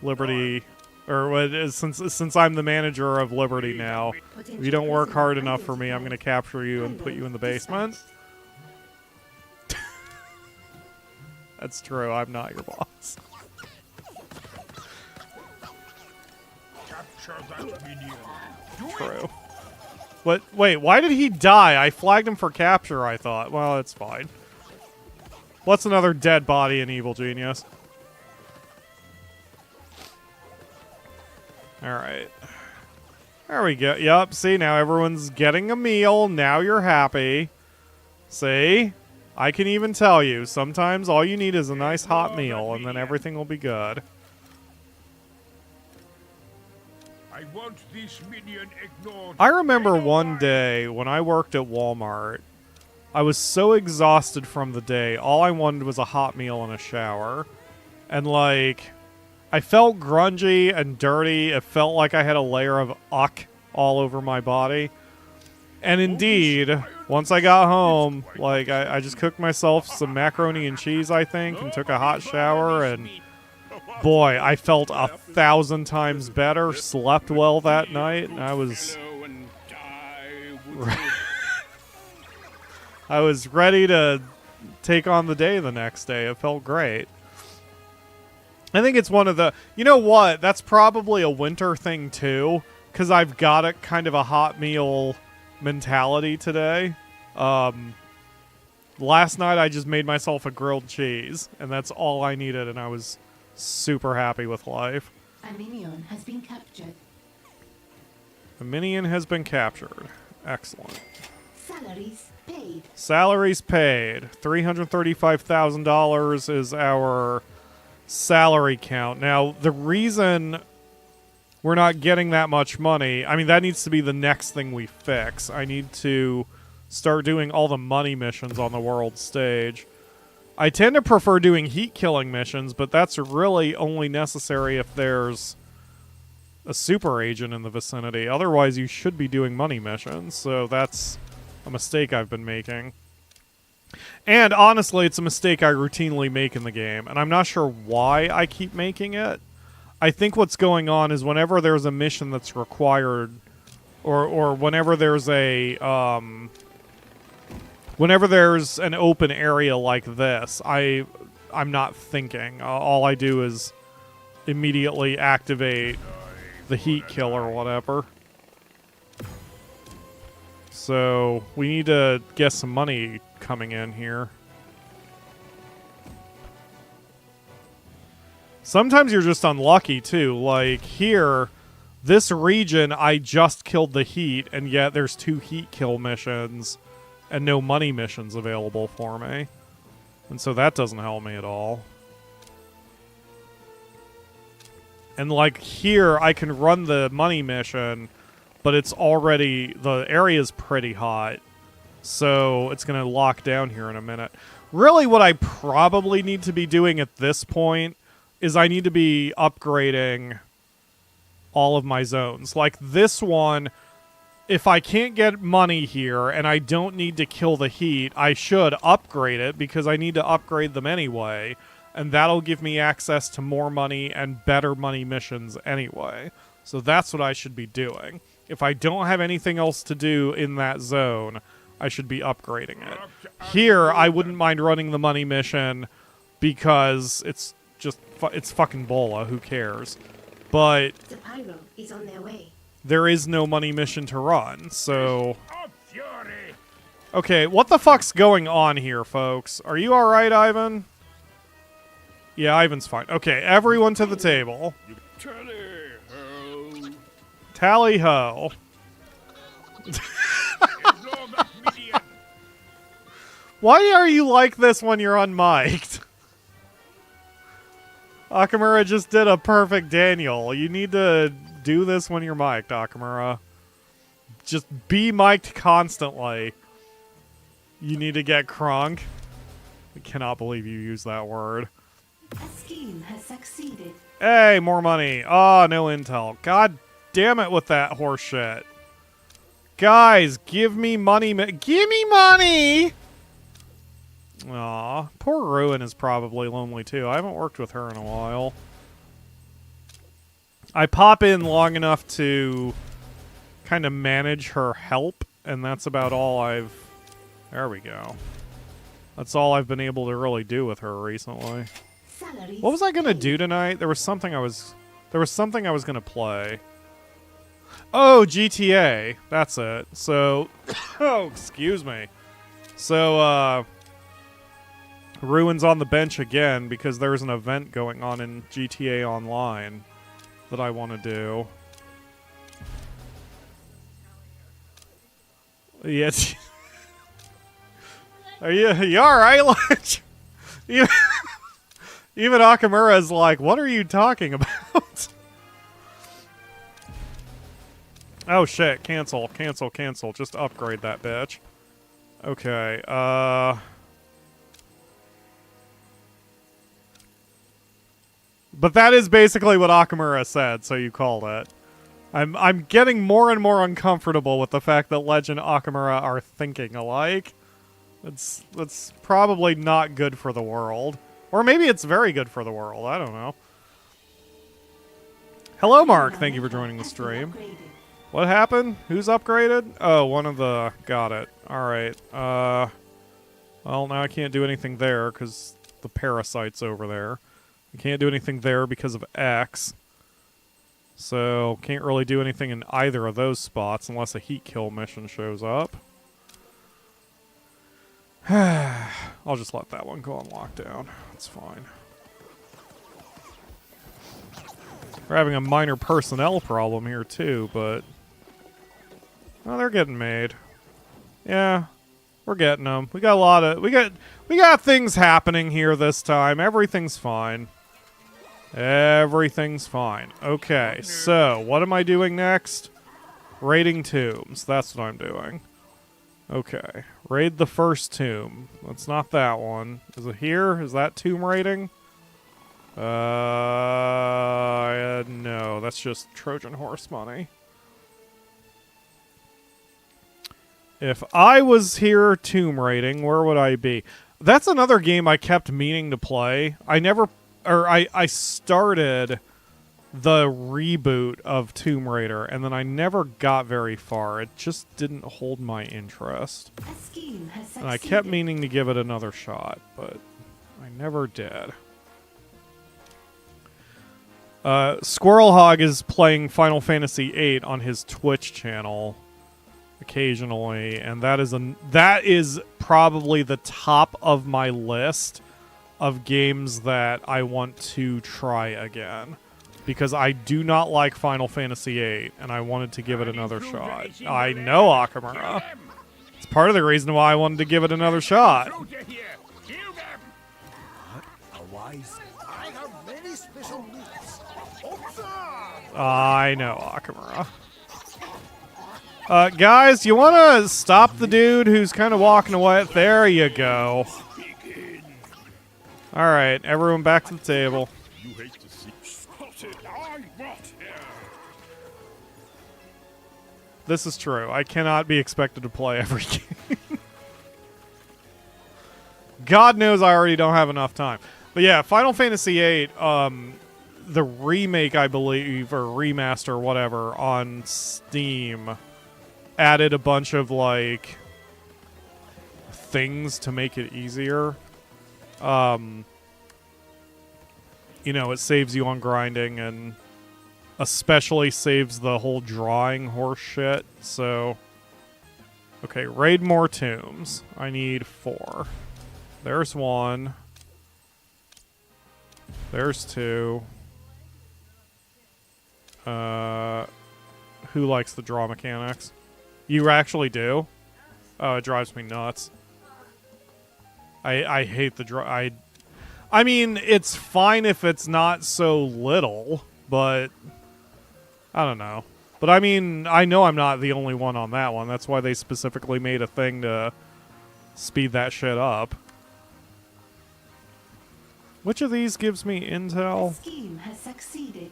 Liberty, or since I'm the manager of Liberty now. If you don't work hard enough for me, I'm going to capture you and put you in the basement. That's true, I'm not your boss. Capture that minion. Do it. True. What? Wait, why did he die? I flagged him for capture, I thought. Well, it's fine. What's another dead body in Evil Genius? Alright. There we go. Yup, see, now everyone's getting a meal. Now you're happy. See? I can even tell you, sometimes all you need is a nice hot meal, and then everything will be good. I want this minion ignored. I remember They know one why. day when I worked at Walmart, I was so exhausted from the day, all I wanted was a hot meal and a shower. And, like, I felt grungy and dirty. It felt like I had a layer of uck all over my body. And indeed, once I got home, like, I just cooked myself some macaroni and cheese, I think, and took a hot shower, and boy, I felt 1,000 times better, slept well that night, and I was Hello and die with I was ready to take on the day the next day. It felt great. I think it's one of the... You know what? That's probably a winter thing, too. Because I've got a kind of a hot meal mentality today. Last night, I just made myself a grilled cheese. And that's all I needed, and I was super happy with life. A minion has been captured. A minion has been captured. Excellent. Salaries paid. Salaries paid. $335,000 is our salary count. Now, the reason we're not getting that much money, I mean, that needs to be the next thing we fix. I need to start doing all the money missions on the world stage. I tend to prefer doing heat-killing missions, but that's really only necessary if there's a super agent in the vicinity. Otherwise, you should be doing money missions, so that's a mistake I've been making. And honestly, it's a mistake I routinely make in the game, and I'm not sure why I keep making it. I think what's going on is whenever there's a mission that's required, or whenever there's a whenever there's an open area like this, I'm not thinking. All I do is immediately activate the heat kill or whatever. So we need to get some money coming in here. Sometimes you're just unlucky too. Like here, this region, I just killed the heat, and yet there's 2 heat kill missions and no money missions available for me. And so that doesn't help me at all. And like here, I can run the money mission, but it's already, the area's pretty hot. So it's going to lock down here in a minute. Really what I probably need to be doing at this point is I need to be upgrading all of my zones. Like this one, if I can't get money here and I don't need to kill the heat, I should upgrade it because I need to upgrade them anyway. And that'll give me access to more money and better money missions anyway. So that's what I should be doing. If I don't have anything else to do in that zone, I should be upgrading it. Here, I wouldn't mind running the money mission because it's just, it's fucking Bola, who cares? But The pyro is on their way. there is no money mission to run, so... Okay, what the fuck's going on here, folks? Are you alright, Ivan? Yeah, Ivan's fine. Okay, everyone to the table. Tally-ho. Tally-ho. Why are you like this when you're unmiked? Akamura just did a perfect Daniel. You need to do this when you're mic'd, Akamura. Just be mic'd constantly. You need to get crunk. I cannot believe you used that word. A scheme has succeeded. Hey, more money. Oh, no intel. God damn it with that horse shit. Guys, give me money. Give me money! Aw, poor Ruin is probably lonely too. I haven't worked with her in a while. I pop in long enough to kind of manage her help, and that's about all I've... There we go. That's all I've been able to really do with her recently. Salaries What was I gonna paid. do tonight? There was something I was gonna play. Oh, GTA. That's it. So, oh, excuse me. So, Ruin's on the bench again because there's an event going on in GTA Online that I want to do. Yes. Are you alright, Lunch? Even Akamura's like, what are you talking about? Oh shit, cancel. Just upgrade that bitch. Okay, But that is basically what Akamura said, so you called it. I'm getting more and more uncomfortable with the fact that Legend and Akamura are thinking alike. That's probably not good for the world. Or maybe it's very good for the world, I don't know. Hello, Mark. Thank you for joining the stream. Upgraded. What happened? Who's upgraded? Oh, one of the... Got it. Alright. Well, now I can't do anything there, because the parasite's over there. I can't do anything there because of X. So, can't really do anything in either of those spots unless a heat kill mission shows up. I'll just let that one go on lockdown. It's fine. We're having a minor personnel problem here too, but... Oh, they're getting made. Yeah, we're getting them. We got a lot of... We got things happening here this time. Everything's fine. Everything's fine. Okay, so what am I doing next? Raiding tombs. That's what I'm doing. Okay, raid the first tomb. That's not that one. Is it here? Is that tomb raiding? No, that's just Trojan horse money. If I was here tomb raiding, where would I be? That's another game I kept meaning to play. I started the reboot of Tomb Raider, and then I never got very far. It just didn't hold my interest. A scheme has succeeded. And I kept meaning to give it another shot, but I never did. Squirrel Hog is playing Final Fantasy VIII on his Twitch channel occasionally, and that is probably the top of my list of games that I want to try again, because I do not like Final Fantasy VIII, and I wanted to give it another shot. I know, Akamura. It's part of the reason why I wanted to give it another shot. A wise. I have many special needs. Observe! I know, Akamura. Guys, you want to stop the dude who's kind of walking away? There you go. All right, everyone back to the table. You hate to see spotted. I rot here. This is true. I cannot be expected to play every game. God knows I already don't have enough time. But yeah, Final Fantasy VIII, the remake, I believe, or remaster, whatever, on Steam, added a bunch of, like, things to make it easier. You know, it saves you on grinding, and especially saves the whole drawing horse shit, so... Okay, raid more tombs. I need 4. There's 1. There's 2. Who likes the draw mechanics? You actually do? Oh, it drives me nuts. I hate the draw. I mean, it's fine if it's not so little, but I don't know. But I mean, I know I'm not the only one on that one. That's why they specifically made a thing to speed that shit up. Which of these gives me A intel? scheme has succeeded.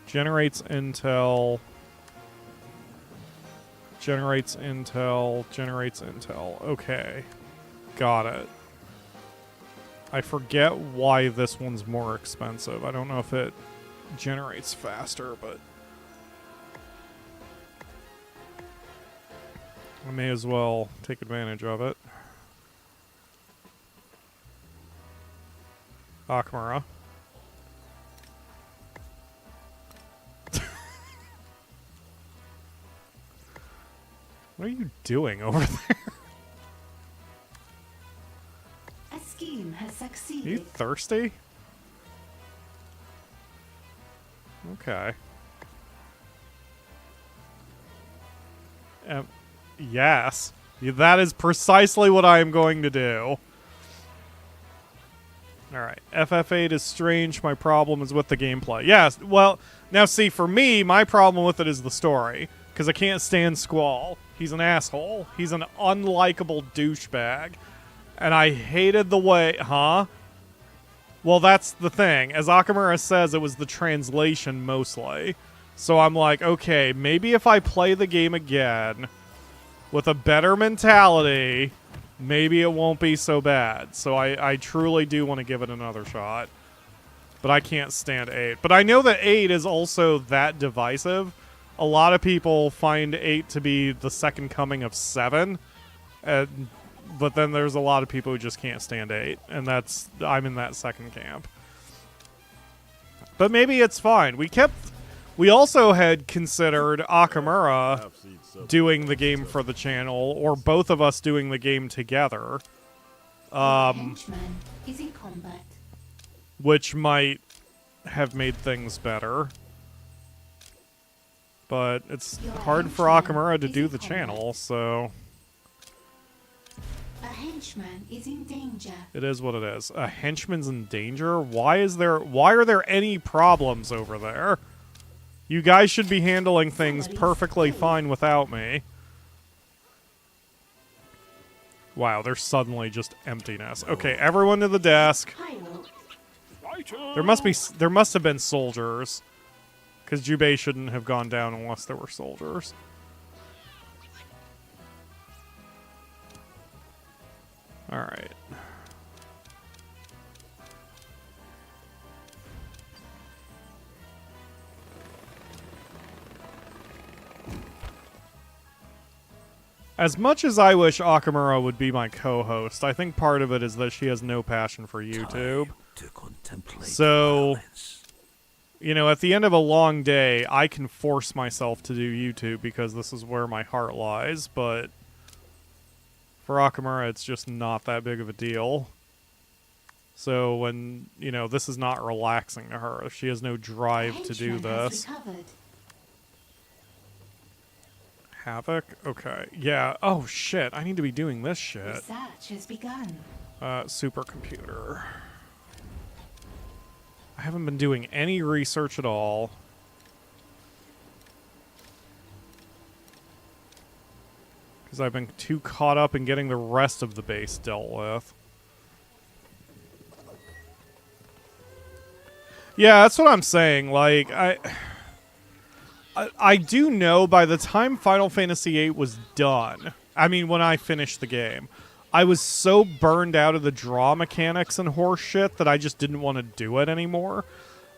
Generates intel. Generates intel. Generates intel. Okay. Got it. I forget why this one's more expensive. I don't know if it generates faster, but I may as well take advantage of it. Akamura. What are you doing over there? A scheme has Are you succeeded. thirsty? Okay. Yes. That is precisely what I am going to do. Alright. FF8 is strange. My problem is with the gameplay. Yes. Well, now see, for me, my problem with it is the story. Because I can't stand Squall. He's an asshole. He's an unlikable douchebag. And I hated the way... Huh? Well, that's the thing. As Akamura says, it was the translation mostly. So I'm like, okay, maybe if I play the game again with a better mentality, maybe it won't be so bad. So I truly do want to give it another shot. But I can't stand 8. But I know that 8 is also that divisive. a lot of people find 8 to be the second coming of 7, but then there's a lot of people who just can't stand 8, and I'm in that second camp. But maybe it's fine. We also had considered Akamura doing the game for the channel, or both of us doing the game together. Henchman is in combat. Which might have made things better. But it's hard for Akamura to do the channel, so A henchman is in danger. it is what it is. A henchman's in danger? Why are there any problems over there? You guys should be handling things perfectly fine without me. Wow, there's suddenly just emptiness. Okay, everyone to the desk. Pyro, There must have been soldiers. Because Jubei shouldn't have gone down unless there were soldiers. Alright. As much as I wish Akamura would be my co-host, I think part of it is that she has no passion for YouTube. So, you know, at the end of a long day, I can force myself to do YouTube because this is where my heart lies, but for Akamura, it's just not that big of a deal. So when, you know, this is not relaxing to her. She has no drive to do this. Havoc? Okay. Yeah. Oh, shit. I need to be doing this shit. Research has begun. Supercomputer. I haven't been doing any research at all. Because I've been too caught up in getting the rest of the base dealt with. Yeah, that's what I'm saying. Like, I do know by the time Final Fantasy VIII was done, I mean, when I finished the game, I was so burned out of the draw mechanics and horse shit that I just didn't want to do it anymore.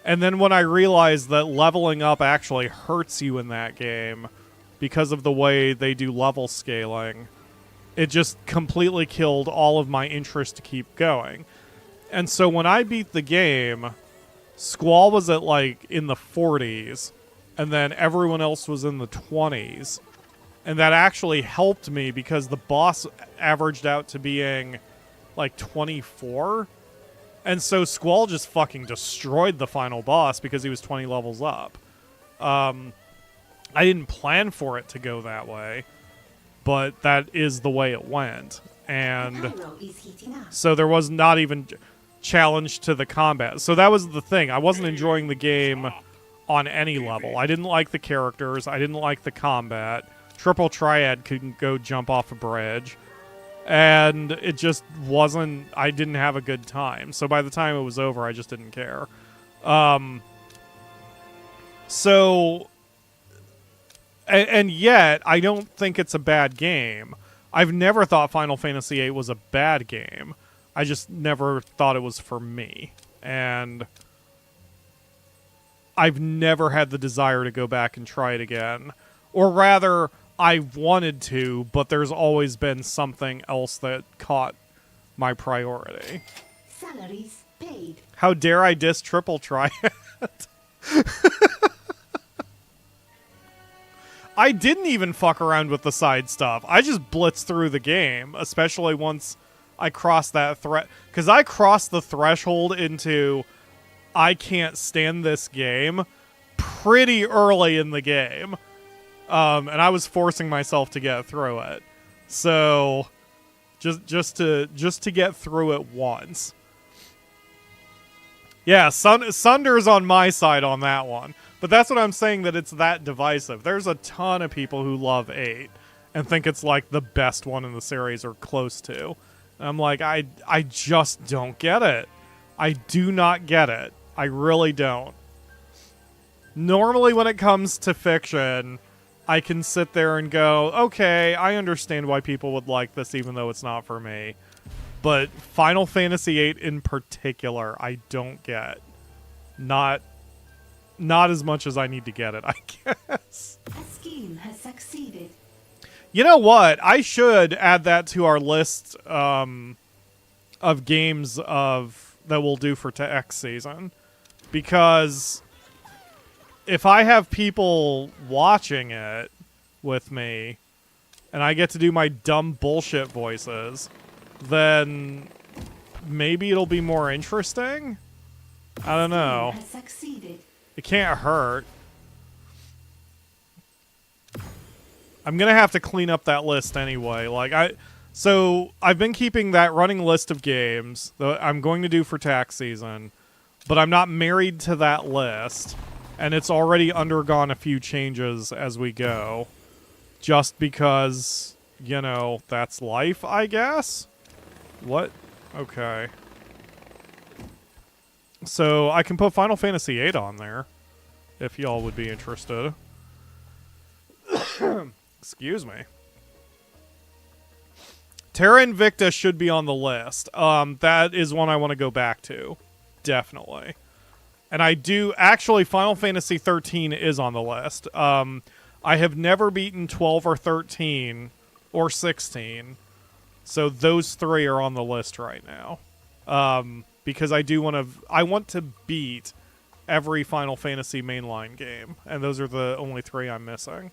And then when I realized that leveling up actually hurts you in that game because of the way they do level scaling, it just completely killed all of my interest to keep going. And so when I beat the game, Squall was at, like, in the 40s, and then everyone else was in the 20s. And that actually helped me because the boss averaged out to being, like, 24. And so Squall just fucking destroyed the final boss because he was 20 levels up. I didn't plan for it to go that way, but that is the way it went. And so there was not even challenge to the combat. So that was the thing. I wasn't enjoying the game on any level. I didn't like the characters. I didn't like the combat. Triple Triad couldn't go jump off a bridge. And it just wasn't... I didn't have a good time. So by the time it was over, I just didn't care. And yet, I don't think it's a bad game. I've never thought Final Fantasy VIII was a bad game. I just never thought it was for me. And I've never had the desire to go back and try it again. Or rather, I wanted to, but there's always been something else that caught my priority. Salaries paid. How dare I diss Triple Triad? I didn't even fuck around with the side stuff. I just blitzed through the game, especially once I crossed that because I crossed the threshold into I can't stand this game pretty early in the game. And I was forcing myself to get through it. So just to get through it once. Yeah, Sunder's on my side on that one. But that's what I'm saying, that it's that divisive. There's a ton of people who love 8 and think it's like the best one in the series or close to. And I'm like, I just don't get it. I do not get it. I really don't. Normally when it comes to fiction, I can sit there and go, okay, I understand why people would like this even though it's not for me. But Final Fantasy VIII in particular, I don't get. Not not as much as I need to get it, I guess. A scheme has succeeded. You know what? I should add that to our list of games that we'll do for next season, because if I have people watching it with me and I get to do my dumb bullshit voices, then maybe it'll be more interesting. I don't know. Has succeeded. It can't hurt. I'm gonna have to clean up that list anyway. So I've been keeping that running list of games that I'm going to do for tax season, but I'm not married to that list, and it's already undergone a few changes as we go, just because, you know, that's life, I guess? What? Okay. So I can put Final Fantasy VIII on there, if y'all would be interested. Excuse me. Terra Invicta should be on the list. That is one I want to go back to. Definitely. And I do... Actually, Final Fantasy 13 is on the list. I have never beaten 12 or 13 or 16. So those three are on the list right now. Because I do want to... I want to beat every Final Fantasy mainline game. And those are the only three I'm missing.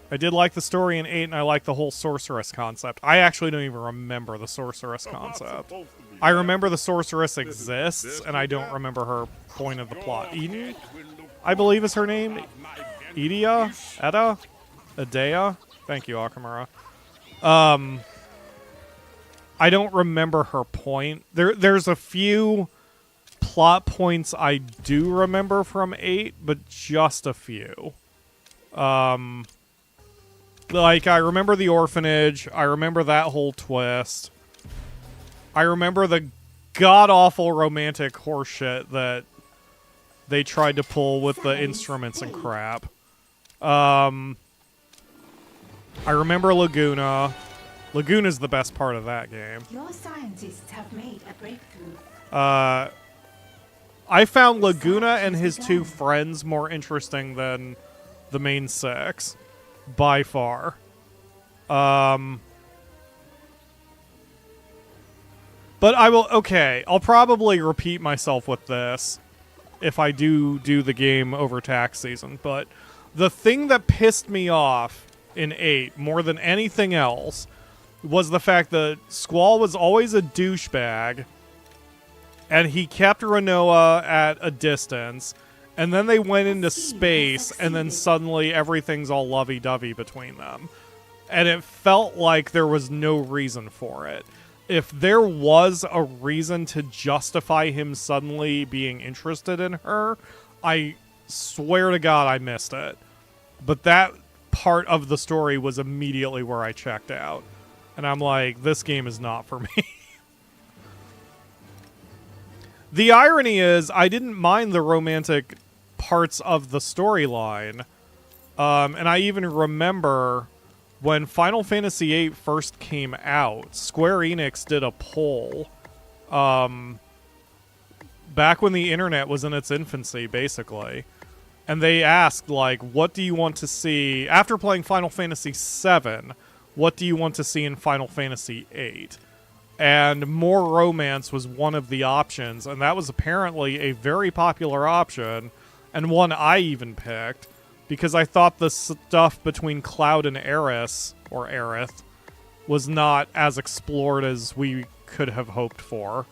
I did like the story in 8, and I like the whole sorceress concept. I actually don't even remember the sorceress concept. I remember the sorceress exists, and I don't remember her point of the plot. Eden, I believe is her name. Edea? Edda? Edea? Thank you, Akamura. I don't remember her point. There's a few plot points I do remember from 8, but just a few. Like, I remember the orphanage. I remember that whole twist. I remember the god-awful romantic horseshit that they tried to pull with the instruments and crap. I remember Laguna. Laguna's the best part of that game. Your scientists have made a breakthrough. I found Laguna and his two friends more interesting than the main six. By far. But I will... Okay, I'll probably repeat myself with this if I do the game over tax season. But the thing that pissed me off in 8 more than anything else was the fact that Squall was always a douchebag, and he kept Renoa at a distance. And then they went into space, and then suddenly everything's all lovey-dovey between them. And it felt like there was no reason for it. If there was a reason to justify him suddenly being interested in her, I swear to God I missed it. But that part of the story was immediately where I checked out. And I'm like, this game is not for me. The irony is, I didn't mind the romantic parts of the storyline. And I even remember when Final Fantasy VIII first came out, Square Enix did a poll. Back when the internet was in its infancy, basically. And they asked, like, what do you want to see... After playing Final Fantasy VII, what do you want to see in Final Fantasy VIII? And more romance was one of the options, and that was apparently a very popular option, and one I even picked, because I thought the stuff between Cloud and Aerith, or Aerith, was not as explored as we could have hoped for.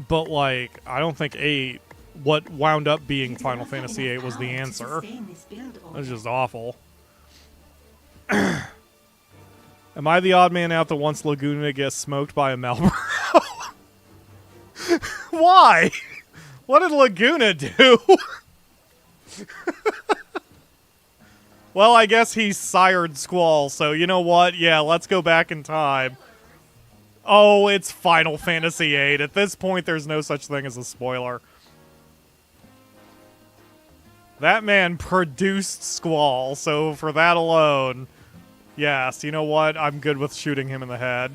But, like, I don't think 8, what wound up being Final Fantasy VIII, was the answer. That was just awful. Am I the odd man out that wants Laguna to get smoked by a Malboro? Why? What did Laguna do? Well, I guess he sired Squall, so you know what? Yeah, let's go back in time. Oh, it's Final Fantasy VIII. At this point, there's no such thing as a spoiler. That man produced Squall, so for that alone... Yes, you know what? I'm good with shooting him in the head.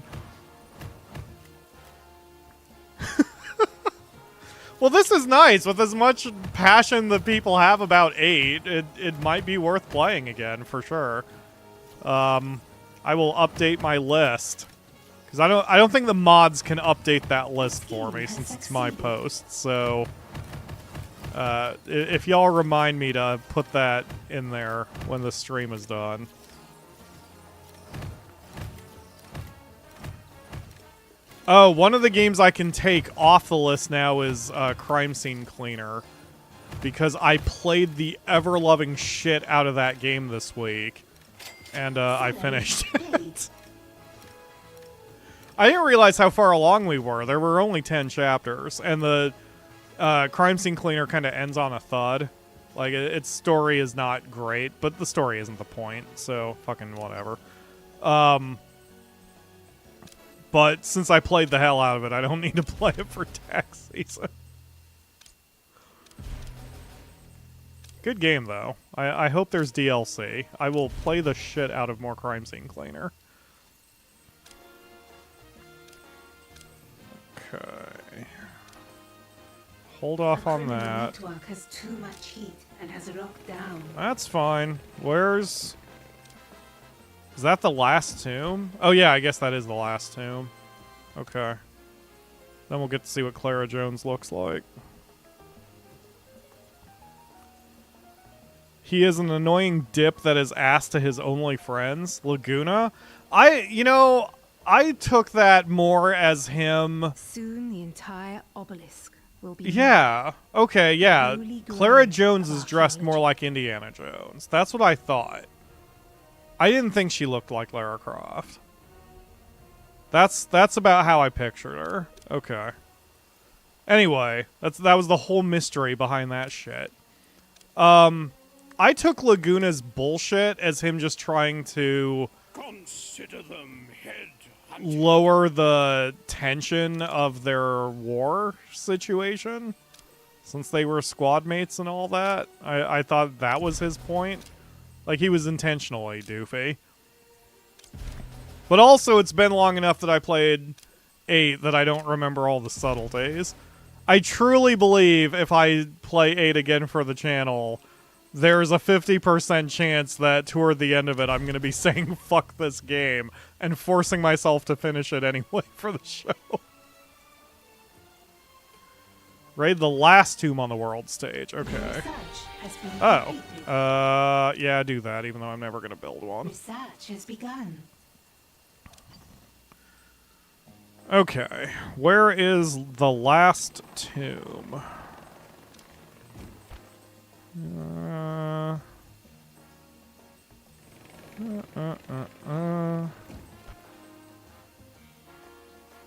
Well, this is nice. With as much passion that people have about 8, it might be worth playing again for sure. I will update my list because I don't think the mods can update that list for me since it's my post. So if y'all remind me to put that in there when the stream is done. Oh, one of the games I can take off the list now is Crime Scene Cleaner. Because I played the ever-loving shit out of that game this week. And I finished it. I didn't realize how far along we were. There were only 10 chapters. And the Crime Scene Cleaner kind of ends on a thud. Like, its story is not great, but the story isn't the point. So, fucking whatever. But since I played the hell out of it, I don't need to play it for tax season. Good game, though. I hope there's DLC. I will play the shit out of more Crime Scene Cleaner. Okay. Hold off on that. The network has too much heat and has locked down. That's fine. Where's... Is that the last tomb? Oh yeah, I guess that is the last tomb. Okay. Then we'll get to see what Clara Jones looks like. He is an annoying dip that is asked to his only friends. Laguna? I took that more as him... Soon the entire obelisk will be... Yeah. Okay, yeah. Truly Clara glorious Jones is about dressed age. more like Indiana Jones. That's what I thought. I didn't think she looked like Lara Croft. That's about how I pictured her. Okay. Anyway, that was the whole mystery behind that shit. I took Laguna's bullshit as him just trying to Consider them head. lower the tension of their war situation, since they were squad mates and all that. I thought that was his point. Like, he was intentionally doofy. But also, it's been long enough that I played 8 that I don't remember all the subtleties. I truly believe if I play 8 again for the channel, there's a 50% chance that toward the end of it, I'm going to be saying, fuck this game, and forcing myself to finish it anyway for the show. Raid the last tomb on the world stage. Okay. Research has been Oh. completed. Yeah, do that, even though I'm never going to build one. Research has begun. Okay. Where is the last tomb?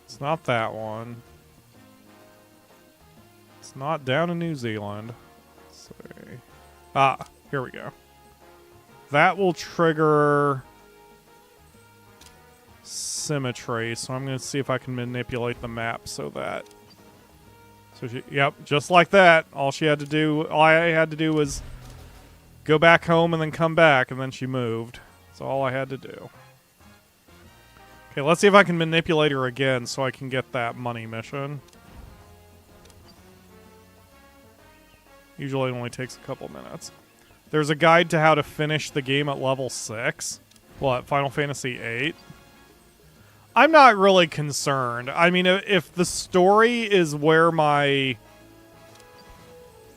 It's not that one. It's not down in New Zealand. Let's see. Ah, here we go. That will trigger symmetry, so I'm going to see if I can manipulate the map so that... So yep, just like that. All I had to do was go back home and then come back, and then she moved. That's all I had to do. Okay, let's see if I can manipulate her again so I can get that money mission. Usually it only takes a couple minutes. There's a guide to how to finish the game at level 6. What, Final Fantasy VIII? I'm not really concerned. I mean, if the story is where my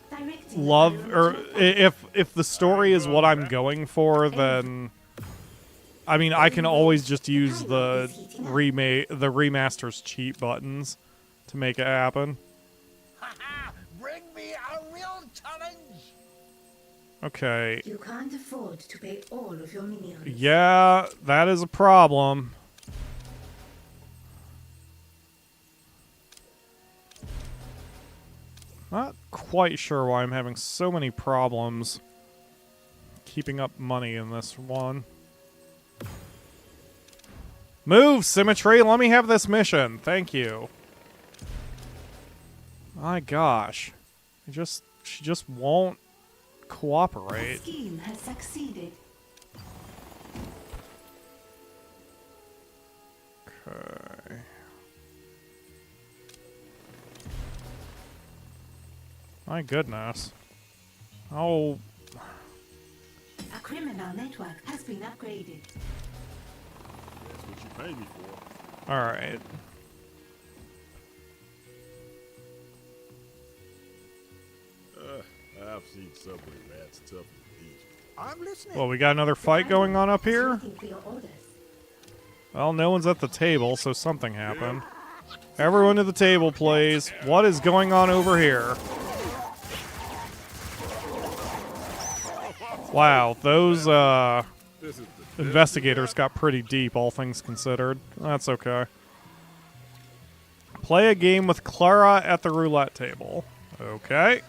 Directing love, the or pyro if the story is what I'm going for, then I mean, I can always just use the remaster's cheat buttons to make it happen. Bring me a real challenge. Okay. You can't afford to pay all of your minions. Yeah, that is a problem. Not quite sure why I'm having so many problems keeping up money in this one. Move, Symmetry! Let me have this mission. Thank you. My gosh. She just won't The cooperate. scheme has succeeded. Okay. My goodness. Oh, A criminal network has been upgraded. That's what you pay me for. alright. I've seen subway rats tough as these. I'm listening. Well, we got another fight going on up here? Waiting for your orders. Well, no one's at the table, so something happened. Everyone to the table, please. What is going on over here? Wow, those This is the investigators got pretty deep, all things considered. That's okay. Play a game with Clara at the roulette table. Okay.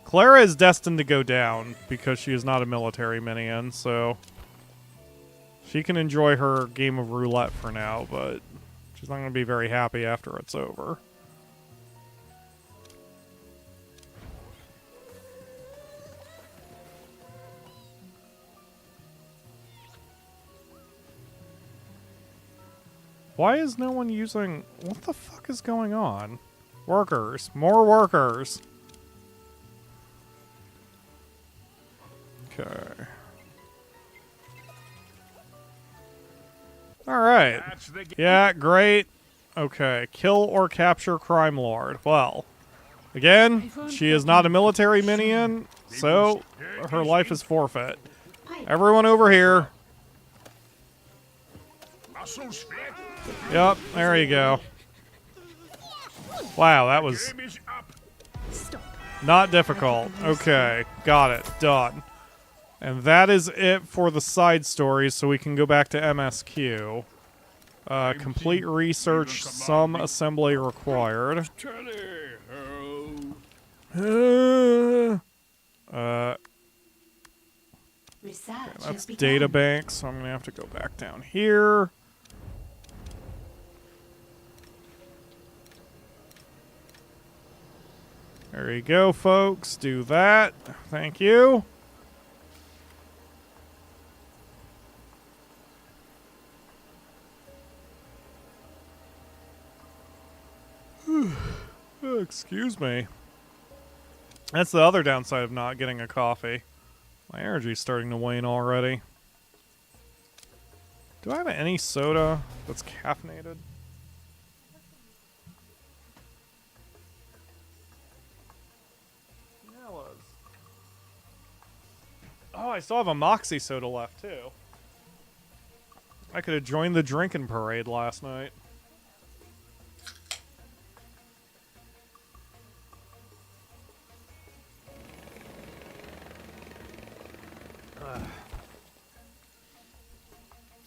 Clara is destined to go down because she is not a military minion, so she can enjoy her game of roulette for now, but she's not going to be very happy after it's over. Why is no one using... What the fuck is going on? Workers. More workers. Okay. Alright. That's the game. Yeah, great. Okay. Kill or capture crime lord. Well, again, she is not a military minion, so her life is forfeit. Everyone over here. Muscles fit. Yep, there you go. Wow, that was Game is up. Stop. not difficult. Okay, got it. Done. And that is it for the side stories, so we can go back to MSQ. Complete research, some assembly required. Research That's has begun. data bank, so I'm going to have to go back down here. There you go, folks. Do that. Thank you. Oh, excuse me. That's the other downside of not getting a coffee. My energy's starting to wane already. Do I have any soda that's caffeinated? Oh, I still have a Moxie soda left, too. I could have joined the drinking parade last night.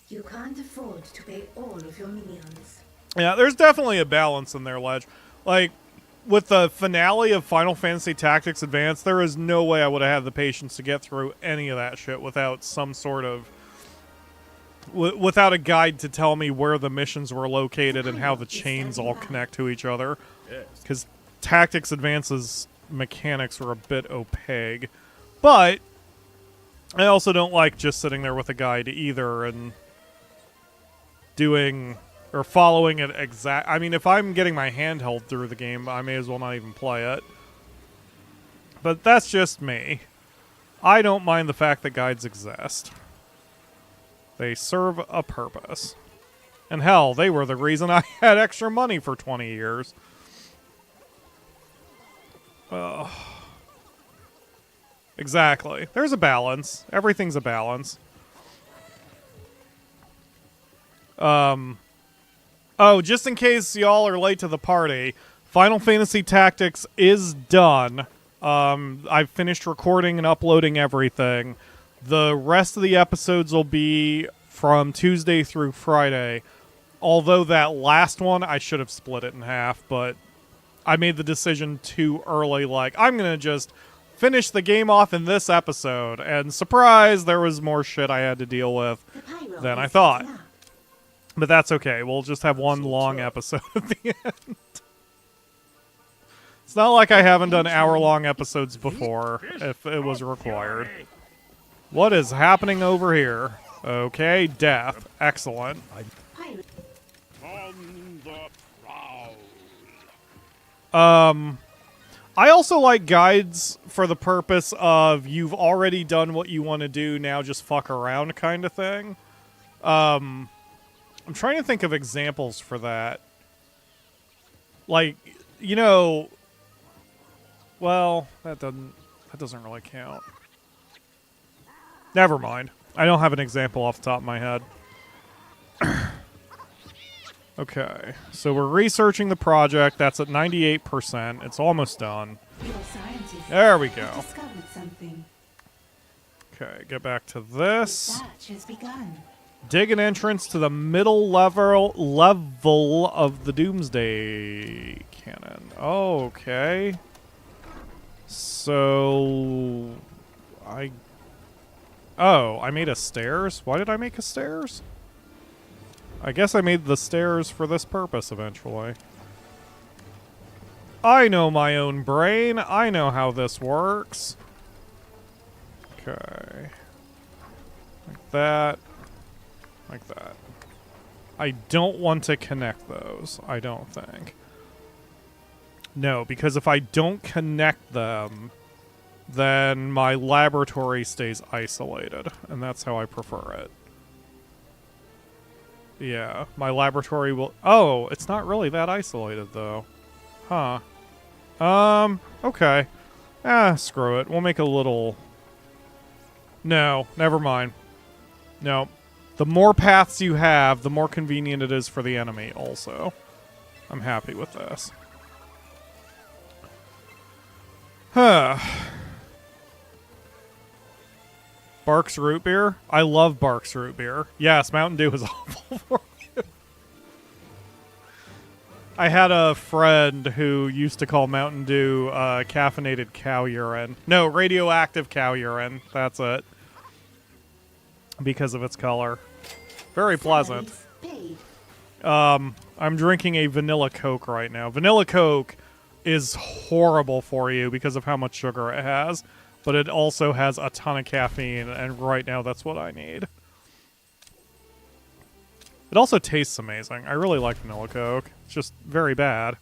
You can't afford to pay all of your minions. Yeah, there's definitely a balance in there, Ledge. Like, with the finale of Final Fantasy Tactics Advance, there is no way I would have had the patience to get through any of that shit without some sort of... without a guide to tell me where the missions were located and how the chains all connect to each other. Because Tactics Advance's mechanics were a bit opaque. But I also don't like just sitting there with a guide either and doing... or following it exact. I mean, if I'm getting my hand held through the game, I may as well not even play it. But that's just me. I don't mind the fact that guides exist. They serve a purpose. And hell, they were the reason I had extra money for 20 years. Exactly. There's a balance. Everything's a balance. Oh, just in case y'all are late to the party, Final Fantasy Tactics is done. I've finished recording and uploading everything. The rest of the episodes will be from Tuesday through Friday. Although that last one, I should have split it in half, but I made the decision too early. Like, I'm going to just finish the game off in this episode. And surprise, there was more shit I had to deal with The pyro than I is thought. heating up. But that's okay. We'll just have one long episode at the end. It's not like I haven't done hour-long episodes before, if it was required. What is happening over here? Okay, death. Excellent. Pyro On the prowl. I also like guides for the purpose of you've already done what you want to do, now just fuck around kind of thing. I'm trying to think of examples for that. Like, you know, well, that doesn't really count. Never mind. I don't have an example off the top of my head. Okay, so we're researching the project. That's at 98%. It's almost done. Your scientists There we go. have discovered something. Okay, get back to this. Search has begun. Dig an entrance to the middle level of the Doomsday Cannon. Oh, okay. So I made a stairs? Why did I make a stairs? I guess I made the stairs for this purpose eventually. I know my own brain. I know how this works. Okay. Like that. Like that. I don't want to connect those, I don't think. No, because if I don't connect them, then my laboratory stays isolated, and that's how I prefer it. Yeah, my laboratory will... Oh, it's not really that isolated, though. Huh. Okay. Screw it. We'll make a little... No, never mind. No. The more paths you have, the more convenient it is for the enemy, also. I'm happy with this. Huh. Barks root beer? I love Barks root beer. Yes, Mountain Dew is awful for you. I had a friend who used to call Mountain Dew caffeinated cow urine. No, radioactive cow urine. That's it. Because of its color. Very pleasant. I'm drinking a vanilla Coke right now. Vanilla Coke is horrible for you because of how much sugar it has. But it also has a ton of caffeine, and right now that's what I need. It also tastes amazing. I really like vanilla Coke. It's just very bad.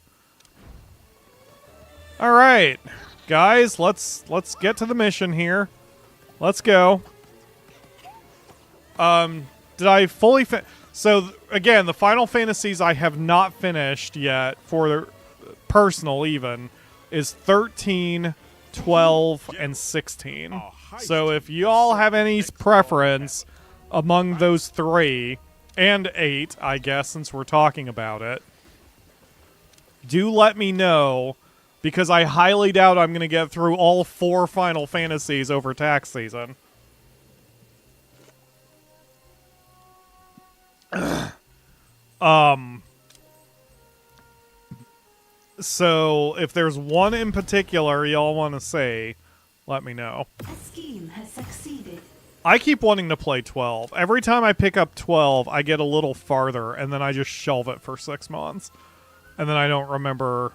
All right, guys, let's get to the mission here. Let's go. Did I fully So again, the Final Fantasies I have not finished yet for personal even is 13, 12, and 16. So if y'all have any preference among those three, and 8, I guess, since we're talking about it, do let me know, because I highly doubt I'm going to get through all 4 Final Fantasies over tax season. So, if there's one in particular y'all want to say, let me know. A scheme has succeeded. I keep wanting to play 12. Every time I pick up 12, I get a little farther, and then I just shelve it for 6 months. And then I don't remember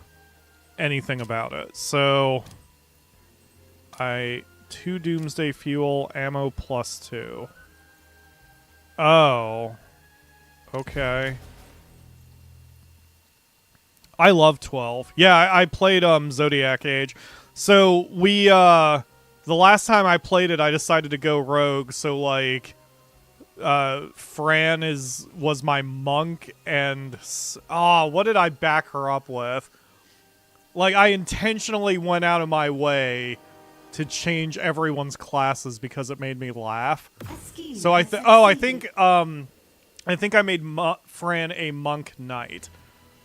anything about it. So, 2 Doomsday Fuel, ammo +2. Oh. Okay. I love 12. Yeah, I played Zodiac Age. So we the last time I played it, I decided to go rogue. So like, Fran was my monk, and what did I back her up with? Like, I intentionally went out of my way to change everyone's classes because it made me laugh. So I think I made Fran a monk knight.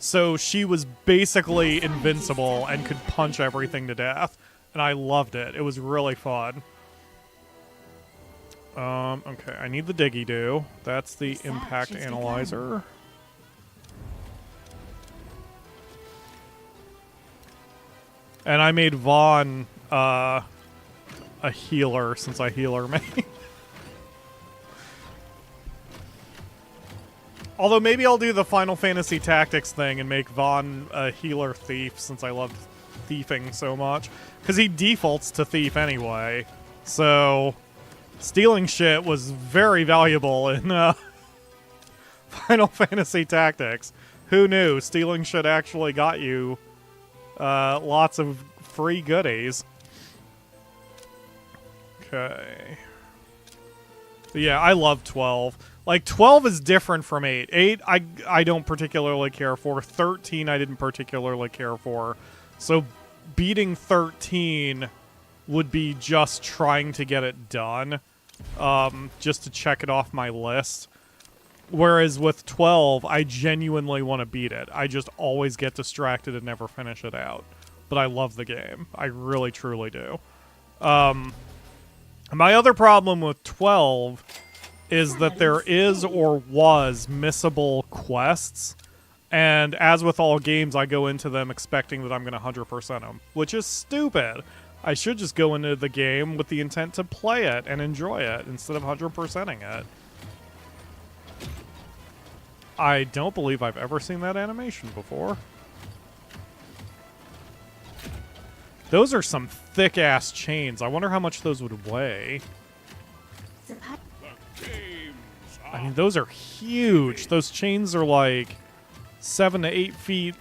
So she was basically invincible and could punch everything to death. And I loved it. It was really fun. Okay, I need the Diggy-Doo. That's the impact analyzer. And I made Vaughn a healer, since I healer main. Although maybe I'll do the Final Fantasy Tactics thing and make Vaughn a healer thief, since I love thiefing so much. Because he defaults to thief anyway. So, stealing shit was very valuable in Final Fantasy Tactics. Who knew? Stealing shit actually got you Lots of free goodies. Okay. But yeah, I love 12. Like, 12 is different from 8. 8, I don't particularly care for. 13, I didn't particularly care for. So, beating 13 would be just trying to get it done. Just to check it off my list. Whereas with 12, I genuinely want to beat it. I just always get distracted and never finish it out. But I love the game. I really, truly do. My other problem with 12 is that there is or was missable quests. And as with all games, I go into them expecting that I'm going to 100% them, which is stupid. I should just go into the game with the intent to play it and enjoy it instead of 100%ing it. I don't believe I've ever seen that animation before. Those are some thick-ass chains. I wonder how much those would weigh. I mean, those are huge. Those chains are like 7 to 8 feet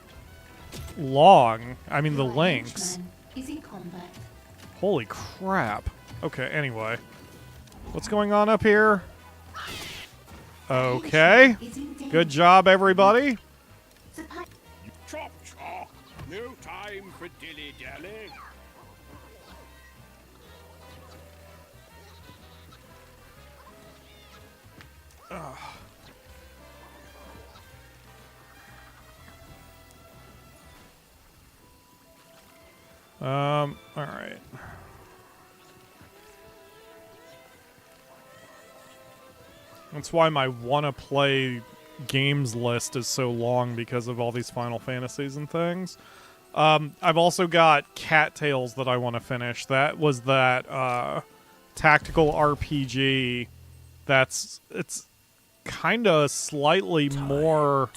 long. I mean, the lengths. Holy crap. Okay, anyway. What's going on up here? Okay. Good job, everybody. Chop chop. No time for dilly-dally. Alright. That's why my wanna play games list is so long, because of all these Final Fantasies and things. I've also got Cattails that I want to finish. That was that tactical RPG it's kind of slightly more...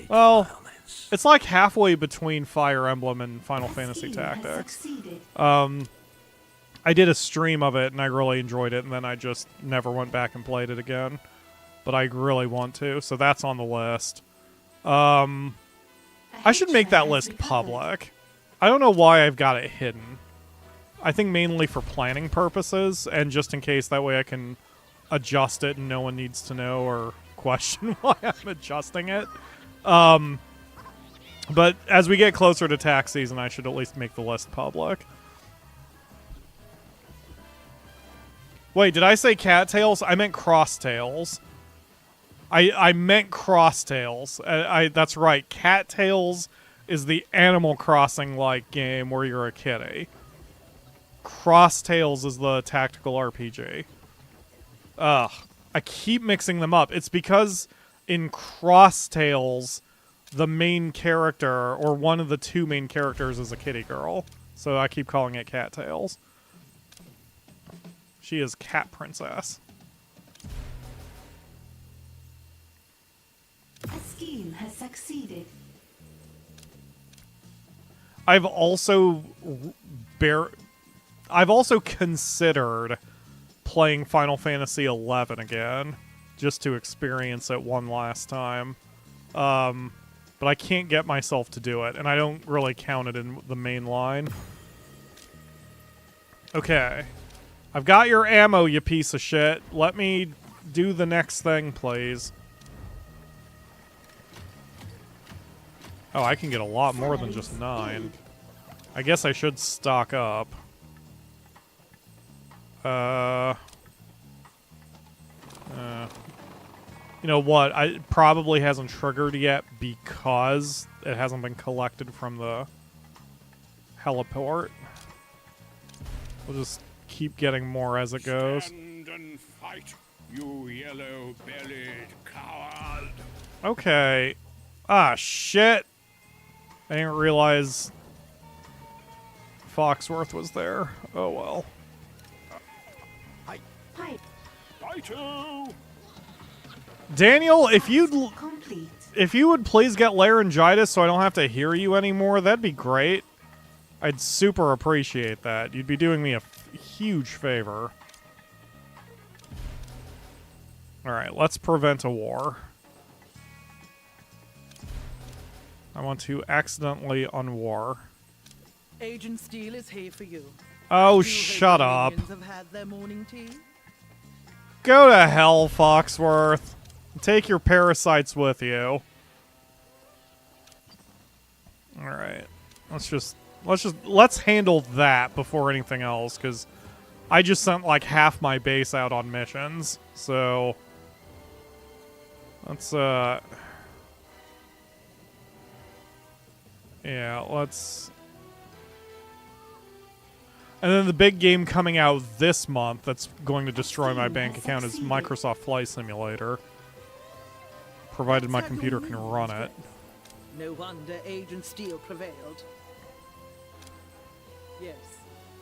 Well, it's like halfway between Fire Emblem and Final Fantasy Tactics. I did a stream of it, and I really enjoyed it, and then I just never went back and played it again. But I really want to, so that's on the list. I should make that list public. I don't know why I've got it hidden. I think mainly for planning purposes, and just in case, that way I can adjust it and no one needs to know or question why I'm adjusting it. But as we get closer to tax season, I should at least make the list public. Wait, did I say cattails? I meant crosstails. I meant crosstails. That's right. Cattails is the Animal Crossing-like game where you're a kitty. Crosstails is the tactical RPG. Ugh. I keep mixing them up. It's because in Crosstails, the main character, or one of the two main characters, is a kitty girl. So I keep calling it Cattails. She is Cat Princess. A scheme has succeeded. I've also considered playing Final Fantasy XI again, just to experience it one last time. But I can't get myself to do it, and I don't really count it in the main line. Okay. I've got your ammo, you piece of shit. Let me do the next thing, please. Oh, I can get a lot more than just 9. I guess I should stock up. You know what? It probably hasn't triggered yet because it hasn't been collected from the heliport. We'll just keep getting more as it goes. Stand and fight, you yellow-bellied coward. Okay. Ah, shit. I didn't realize Foxworth was there. Oh, well. Righto! Daniel, if Complete. you would please get laryngitis so I don't have to hear you anymore, that'd be great. I'd super appreciate that. You'd be doing me a huge favor. Alright, let's prevent a war. I want to accidentally unwar. Agent Steele is here for you. Oh, Do you hope shut the up. minions have had their morning tea? Go to hell, Foxworth. Take your parasites with you. Alright. Let's handle that before anything else, because I just sent like half my base out on missions. So let's yeah, let's. And then the big game coming out this month that's going to destroy my bank account is Microsoft Flight Simulator. Provided my computer can run it. No wonder Agent Steele prevailed. Yes.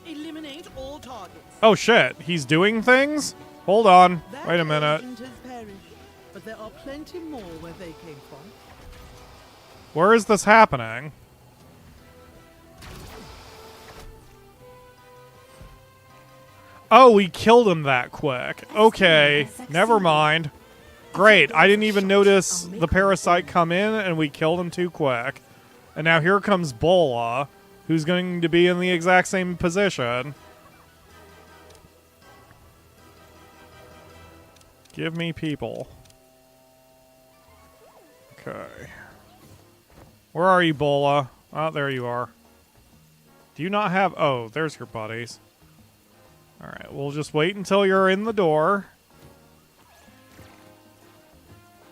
Eliminate all targets. Oh shit, he's doing things? Hold on. That Wait a minute. agent has perished, but there are plenty more where they came from. Where is this happening? Oh, we killed him that quick. Okay, never mind. Great, I didn't even notice the parasite come in and we killed him too quick. And now here comes Bola, who's going to be in the exact same position. Give me people. Okay. Where are you, Bola? Oh, there you are. Do you not have... Oh, there's your buddies. Alright, we'll just wait until you're in the door.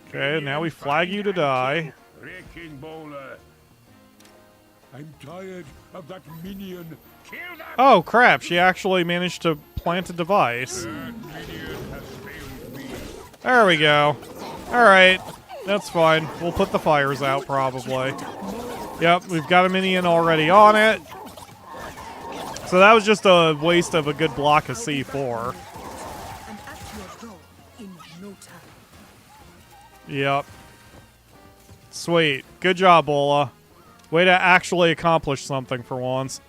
Okay, now we flag you to die. Wrecking Bowler. I'm tired of that minion. Kill that Oh, crap, she actually managed to plant a device. minion has failed me. There we go. Alright, that's fine. We'll put the fires out, probably. Yep, we've got a minion already on it. So that was just a waste of a good block of C4. And at your door in no time. Yep. Sweet. Good job, Bola. Way to actually accomplish something for once.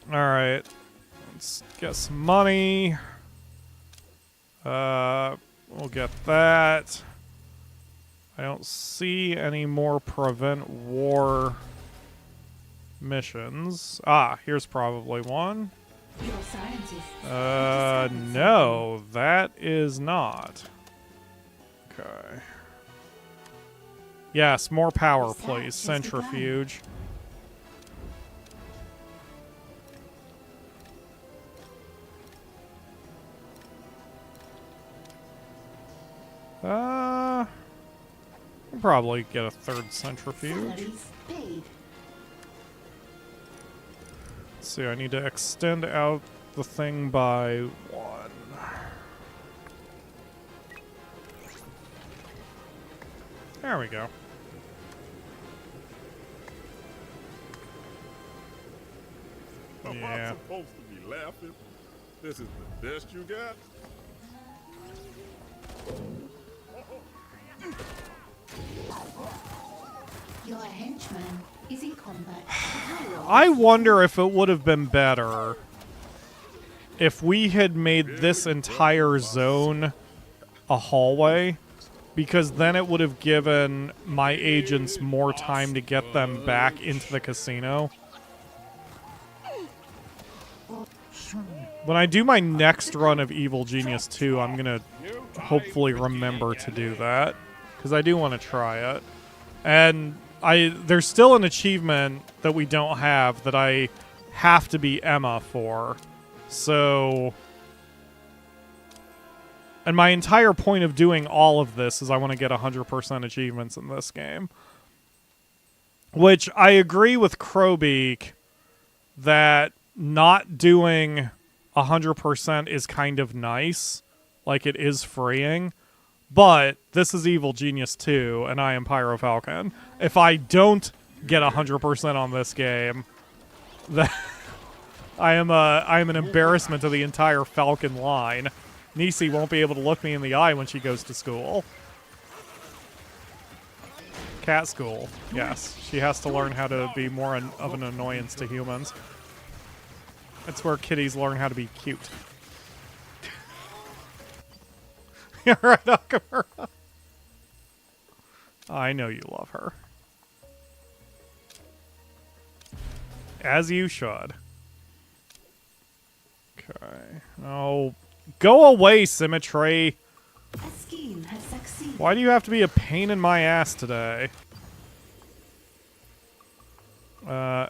Alright. Let's get some money. We'll get that. I don't see any more prevent war missions. Ah, here's probably one. Your scientists. No, that is not. Okay. Yes, more power, please. Centrifuge. We'll probably get a third centrifuge. Salaries paid. Let's see, I need to extend out the thing by 1. There we go. Am I Yeah. supposed to be laughing? This is the best you got? Your henchman is in combat. I wonder if it would have been better if we had made this entire zone a hallway, because then it would have given my agents more time to get them back into the casino. When I do my next run of Evil Genius 2, I'm going to hopefully remember to do that, because I do want to try it. And there's still an achievement that we don't have that I have to be Emma for. So... And my entire point of doing all of this is I want to get 100% achievements in this game. Which I agree with Crowbeak that not doing 100% is kind of nice. Like, it is freeing. But this is Evil Genius 2, and I am PyroFalkon. If I don't get 100% on this game, then I am an embarrassment to the entire Falcon line. Nisi won't be able to look me in the eye when she goes to school. Cat school. Yes, she has to learn how to be more of an annoyance to humans. That's where kitties learn how to be cute. Yeah, right, Nakamura. I know you love her. As you should. Okay. Oh, go away, Symmetry. A scheme has succeeded. Why do you have to be a pain in my ass today? Okay.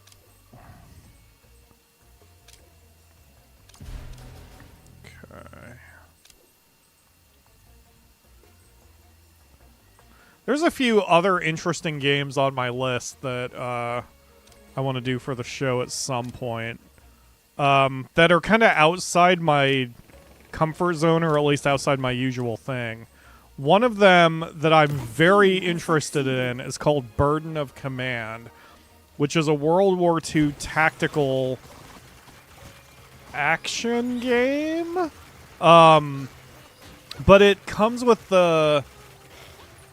There's a few other interesting games on my list that I want to do for the show at some point. That are kind of outside my comfort zone, or at least outside my usual thing. One of them that I'm very interested in is called Burden of Command, which is a World War II tactical action game. But it comes with the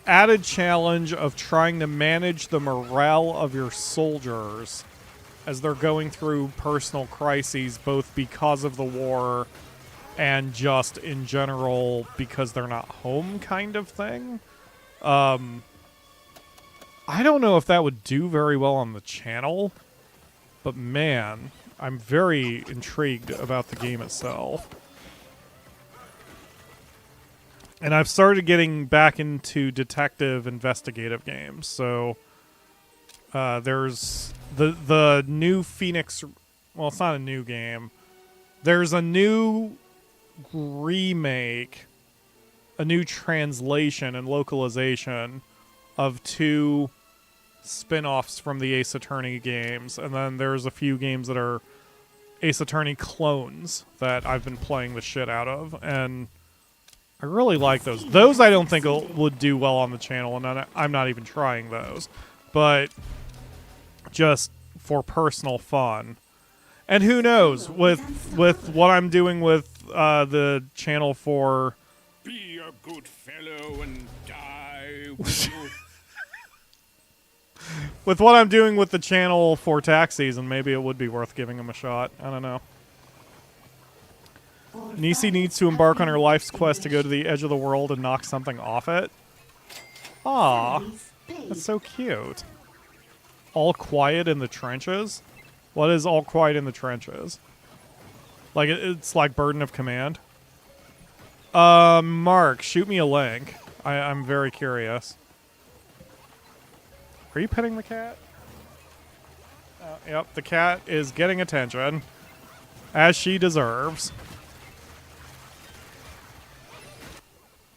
added challenge of trying to manage the morale of your soldiers as they're going through personal crises, both because of the war and just in general because they're not home, kind of thing. I don't know if that would do very well on the channel, but man, I'm very intrigued about the game itself. And I've started getting back into detective investigative games, so there's the new Phoenix. Well, it's not a new game. There's a new remake, a new translation and localization of 2 spin-offs from the Ace Attorney games, and then there's a few games that are Ace Attorney clones that I've been playing the shit out of, and I really like those. Those I don't think would do well on the channel, and I'm not even trying those, but just for personal fun. And who knows, with what I'm doing with the channel for... Be a good fellow and die, will you? With what I'm doing with the channel for tax season, maybe it would be worth giving him a shot. I don't know. Nisi needs to embark on her life's quest to go to the edge of the world and knock something off it. Aw, that's so cute. All quiet in the trenches? What is all quiet in the trenches? Like, it's like Burden of Command? Mark, shoot me a link. I'm very curious. Are you petting the cat? Yep, the cat is getting attention. As she deserves.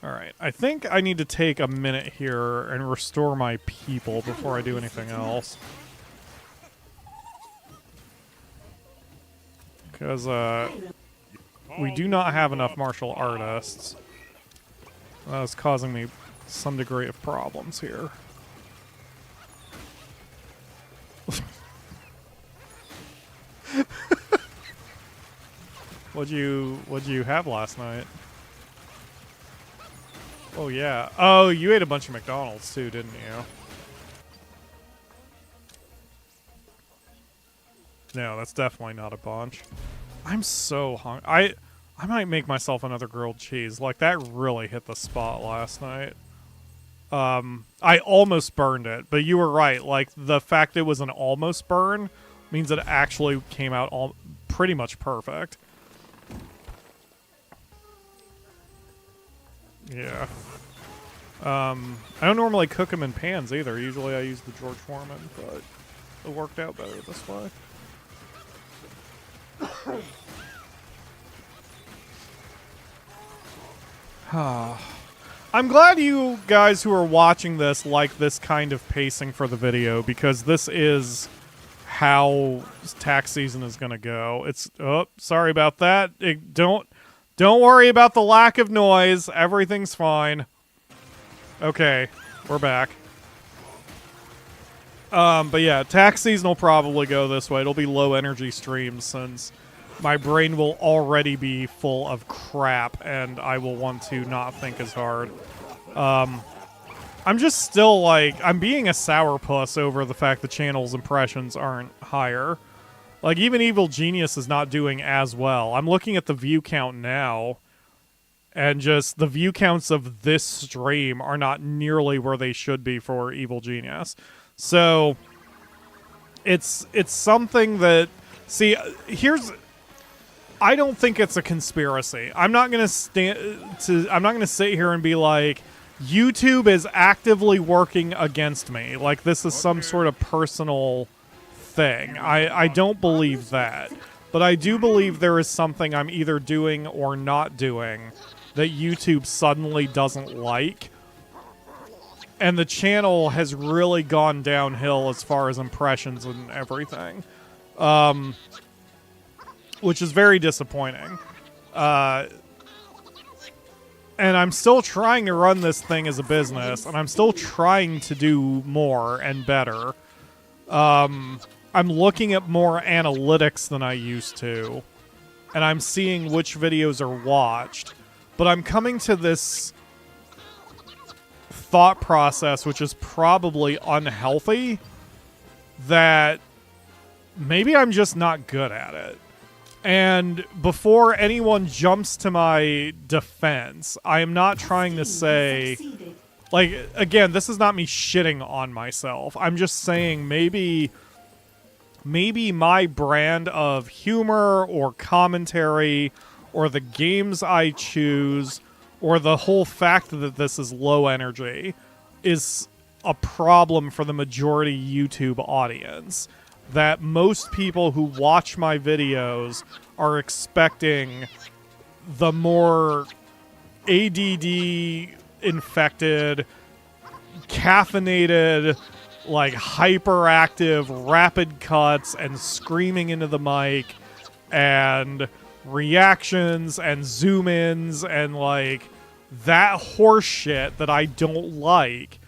Alright, I think I need to take a minute here and restore my people before I do anything else. Because, we do not have enough martial artists. That is causing me some degree of problems here. What'd you have last night? Oh yeah. Oh, you ate a bunch of McDonald's too, didn't you? No, that's definitely not a bunch. I'm so hungry. I might make myself another grilled cheese. Like, that really hit the spot last night. I almost burned it, but you were right. Like, the fact it was an almost burn means it actually came out pretty much perfect. Yeah. I don't normally cook them in pans either. Usually I use the George Foreman, but it worked out better this way. I'm glad you guys who are watching this like this kind of pacing for the video, because this is how tax season is going to go. It's sorry about that. Don't worry about the lack of noise. Everything's fine. Okay, we're back. But yeah, tax season will probably go this way. It'll be low energy streams since my brain will already be full of crap and I will want to not think as hard. I'm just still like, I'm being a sourpuss over the fact the channel's impressions aren't higher. Like, even Evil Genius is not doing as well. I'm looking at the view count now, And just the view counts of this stream are not nearly where they should be for Evil Genius. So it's something that, see, I don't think it's a conspiracy. I'm not going to sit here and be like, YouTube is actively working against me. Like this is some sort of personal thing. I don't believe that. But I do believe there is something I'm either doing or not doing that YouTube suddenly doesn't like. And the channel has really gone downhill as far as impressions and everything. Which is very disappointing. And I'm still trying to run this thing as a business, and I'm still trying to do more and better. I'm looking at more analytics than I used to, and I'm seeing which videos are watched. But I'm coming to this thought process, which is probably unhealthy, that maybe I'm just not good at it. And before anyone jumps to my defense, I am not trying to say, like, again, this is not me shitting on myself. I'm just saying maybe my brand of humor or commentary or the games I choose or the whole fact that this is low energy is a problem for the majority YouTube audience. That most people who watch my videos are expecting the more ADD infected, caffeinated, like hyperactive, rapid cuts and screaming into the mic and reactions and zoom ins and like that horse shit that I don't like.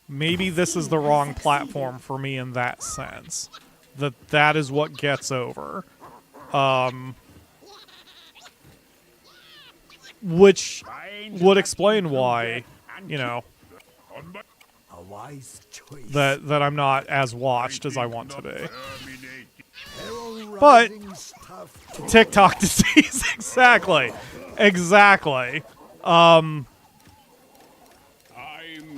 Maybe this is the wrong platform for me in that sense. That is what gets over. Which would explain why, you know, A wise choice. that I'm not as watched as I want to be. Hell But rising stuff. TikTok disease, exactly.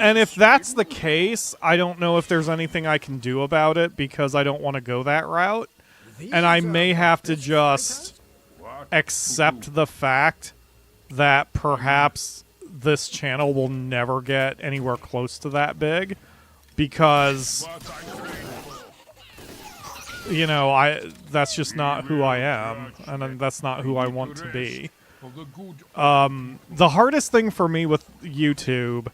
And if that's the case, I don't know if there's anything I can do about it because I don't want to go that route. And I may have to just accept the fact that perhaps this channel will never get anywhere close to that big because, you know, that's just not who I am, and that's not who I want to be. The hardest thing for me with YouTube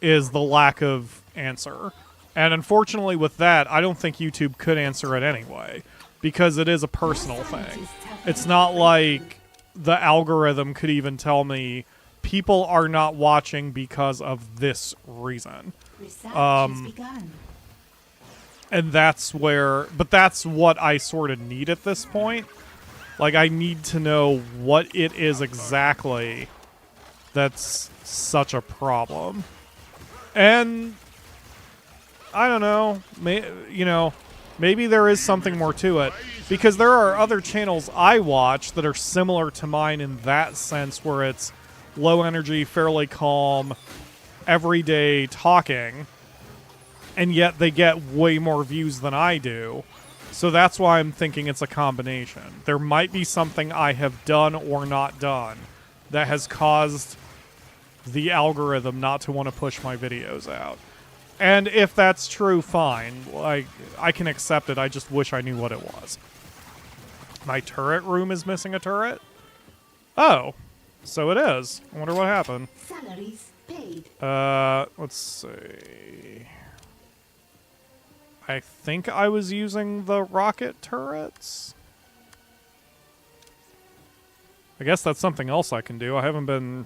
is the lack of answer. And unfortunately with that, I don't think YouTube could answer it anyway, because it is a personal thing. It's not like the algorithm could even tell me people are not watching because of this reason. And that's where, but that's what I sort of need at this point. Like, I need to know what it is exactly that's such a problem. And I don't know, maybe there is something more to it, because there are other channels I watch that are similar to mine in that sense, where it's low energy, fairly calm, everyday talking, and yet they get way more views than I do. So that's why I'm thinking it's a combination. There might be something I have done or not done that has caused the algorithm not to want to push my videos out. And if that's true, fine. Like, I can accept it. I just wish I knew what it was. My turret room is missing a turret? Oh, so it is. I wonder what happened. Salaries paid. Let's see. I think I was using the rocket turrets. I guess that's something else I can do. I haven't been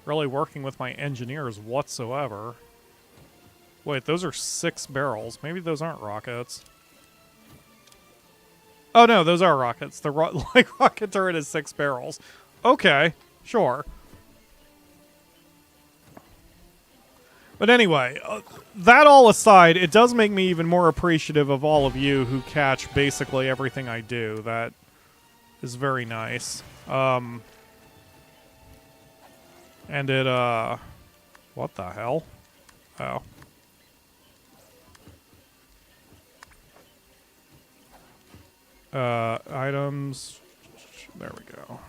really working with my engineers whatsoever. Wait, those are 6 barrels. Maybe those aren't rockets. Oh no, those are rockets. The rocket turret is 6 barrels. Okay, sure. But anyway, that all aside, it does make me even more appreciative of all of you who catch basically everything I do. That is very nice. And it, what the hell? Oh. Items. There we go.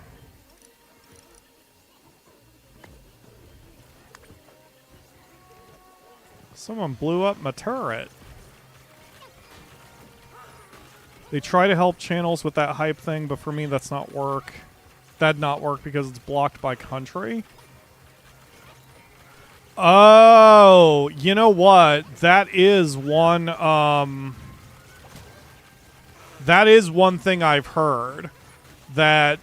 Someone blew up my turret. They try to help channels with that hype thing, but for me that's not work. That'd not work because it's blocked by country. Oh, you know what? That is one thing I've heard. That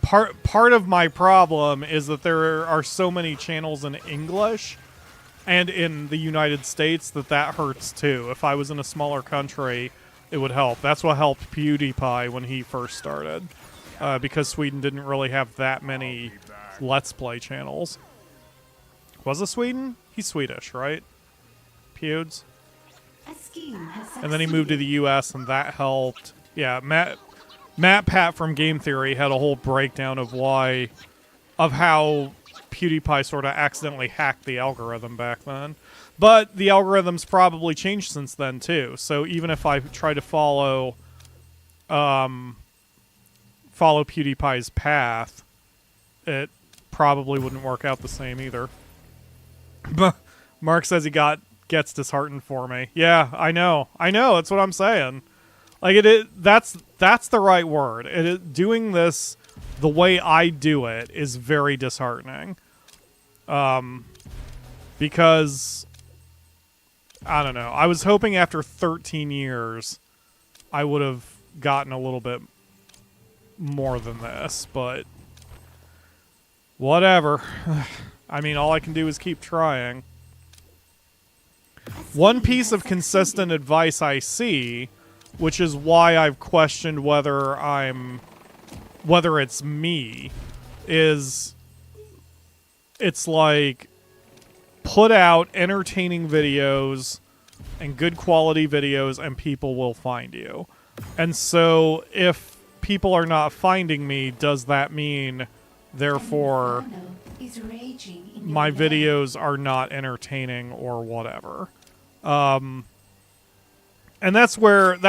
part of my problem is that there are so many channels in English and in the United States that hurts too. If I was in a smaller country, it would help. That's what helped PewDiePie when he first started. Because Sweden didn't really have that many Let's Play channels. Was it Sweden? He's Swedish, right? Pewds? A scheme has And then he moved to the US and that helped. Yeah, Matt Pat from Game Theory had a whole breakdown of how PewDiePie sort of accidentally hacked the algorithm back then. But the algorithm's probably changed since then too. So even if I try to follow PewDiePie's path, it probably wouldn't work out the same either. Mark says he gets disheartened for me. Yeah, I know. That's what I'm saying. Like that's the right word. Doing this the way I do it is very disheartening. Because I don't know. I was hoping after 13 years I would have gotten a little bit more than this, but whatever. I mean, all I can do is keep trying. One piece of consistent advice I see, which is why I've questioned whether it's me, is it's like put out entertaining videos and good quality videos and people will find you. And so if people are not finding me, does that mean therefore my videos are not entertaining or whatever? And that's when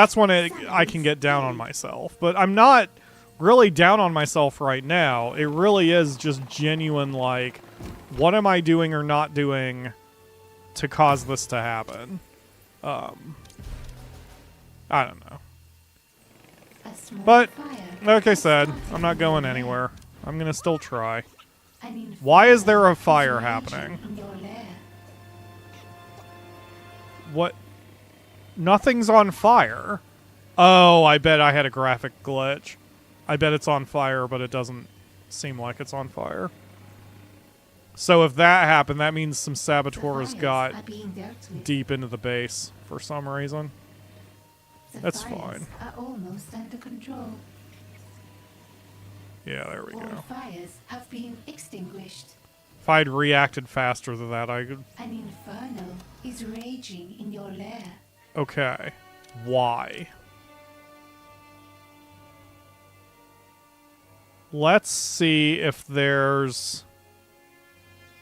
I can get down on myself. But I'm not really down on myself right now. It really is just genuine, like, what am I doing or not doing to cause this to happen? I don't know. But, like I said, I'm not going anywhere. I'm gonna still try. Why is there a fire happening? What? Nothing's on fire. Oh, I bet I had a graphic glitch. I bet it's on fire, but it doesn't seem like it's on fire. So if that happened, that means some saboteurs got deep into the base for some reason. That's fine. Are almost under control. Yeah, there we All go. fires have been extinguished. If I'd reacted faster than that, I could... An inferno is raging in your lair. Okay. Why? Let's see if there's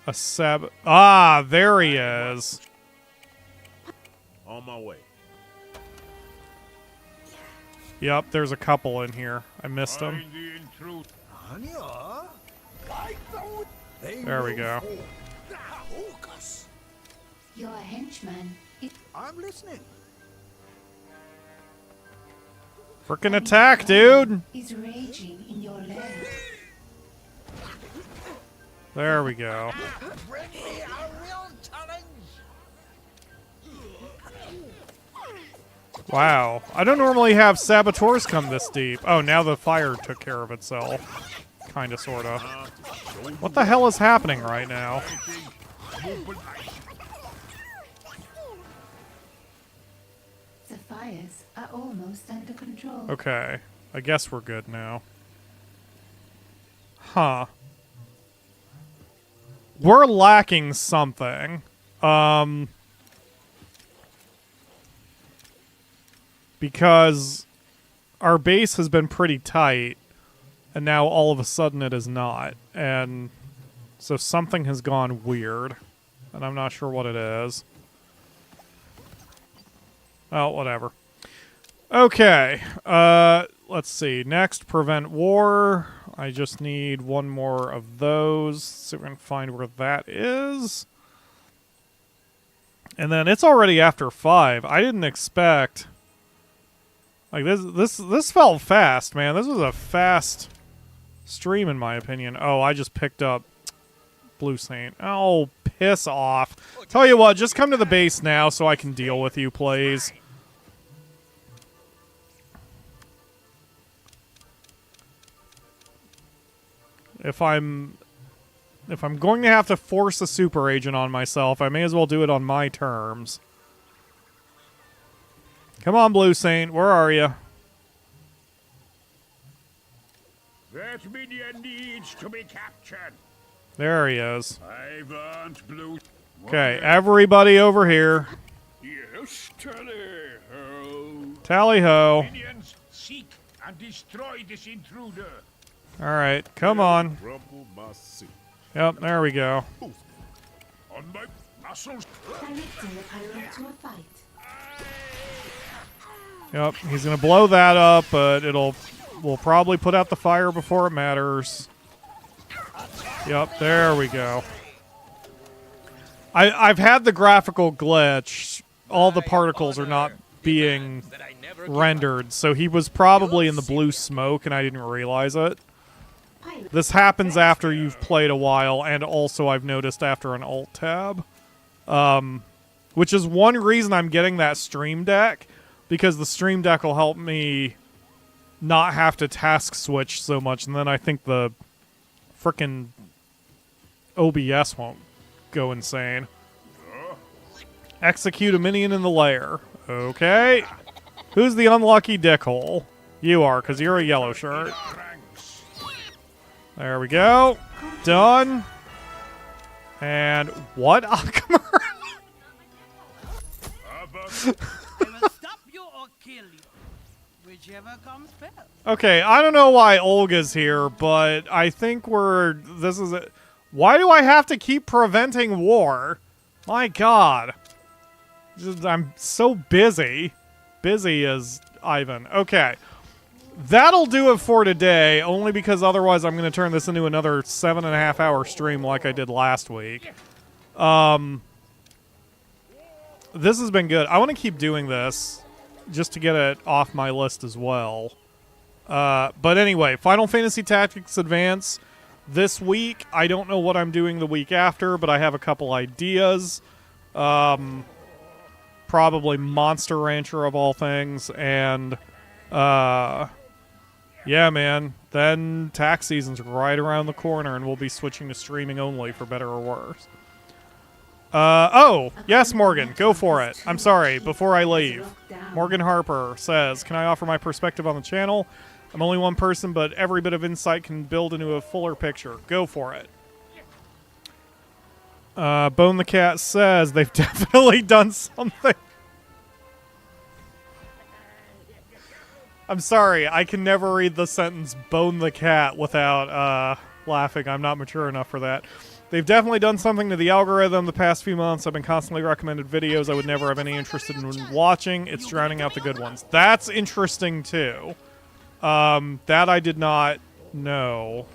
a Ah, there he is. On my way. Yep, there's a couple in here. I missed them. Find the intruder. There we go. Your henchman I'm listening. Frickin' attack, dude! is raging in your lair. There we go. Bring me a real challenge. Wow. I don't normally have saboteurs come this deep. Oh, now the fire took care of itself. Kinda, sorta. What the hell is happening right now? The fires are almost under control. Okay. I guess we're good now. Huh. We're lacking something. Because our base has been pretty tight, and now all of a sudden it is not. And So something has gone weird, and I'm not sure what it is. Oh, whatever. Okay, let's see. Next, prevent war. I just need one more of those. See if we can find where that is. And then it's already after 5. I didn't expect... Like, this felt fast, man. This was a fast stream, in my opinion. Oh, I just picked up Blue Saint. Oh, piss off. Tell you what, just come to the base now so I can deal with you, please. If I'm going to have to force a super agent on myself, I may as well do it on my terms. Come on, Blue Saint, where are you? That minion needs to be captured. There he is. I want blue. Okay, everybody over here. Yes, tally-ho. Tally-ho. Minions, seek and destroy this intruder. All right, come on. Rumble my seat. Yep, there we go. On my muscles. Directing the pyro to a fight. Yep, he's gonna blow that up, but we'll probably put out the fire before it matters. Yep, there we go. I've had the graphical glitch. All the particles are not being rendered, so he was probably in the blue smoke and I didn't realize it. This happens after you've played a while, and also I've noticed after an alt tab. Which is one reason I'm getting that Stream Deck, because the Stream Deck will help me not have to task switch so much, and then I think the frickin' OBS won't go insane. Execute a minion in the lair. Okay. Who's the unlucky dickhole? You are, because you're a yellow shirt. There we go. Done. And what? Come on. I will stop you or kill you. Whichever comes first. Okay, I don't know why Olga's here, but I think this is it. Why do I have to keep preventing war? My God. I'm so busy. Busy as Ivan. Okay. That'll do it for today, only because otherwise I'm going to turn this into another 7.5 hour stream like I did last week. This has been good. I want to keep doing this just to get it off my list as well. But anyway, Final Fantasy Tactics Advance this week. I don't know what I'm doing the week after, but I have a couple ideas. Probably Monster Rancher of all things, and yeah, man. Then tax season's right around the corner, and we'll be switching to streaming only for better or worse. Oh, yes, Morgan, go for it. I'm sorry, before I leave. Morgan Harper says, can I offer my perspective on the channel? I'm only one person, but every bit of insight can build into a fuller picture. Go for it. Bone the Cat says, they've definitely done something. I'm sorry, I can never read the sentence "bone the cat" without laughing. I'm not mature enough for that. They've definitely done something to the algorithm the past few months. I've been constantly recommended videos I would never have any interest in watching. It's drowning out the good ones. That's interesting, too. That I did not know.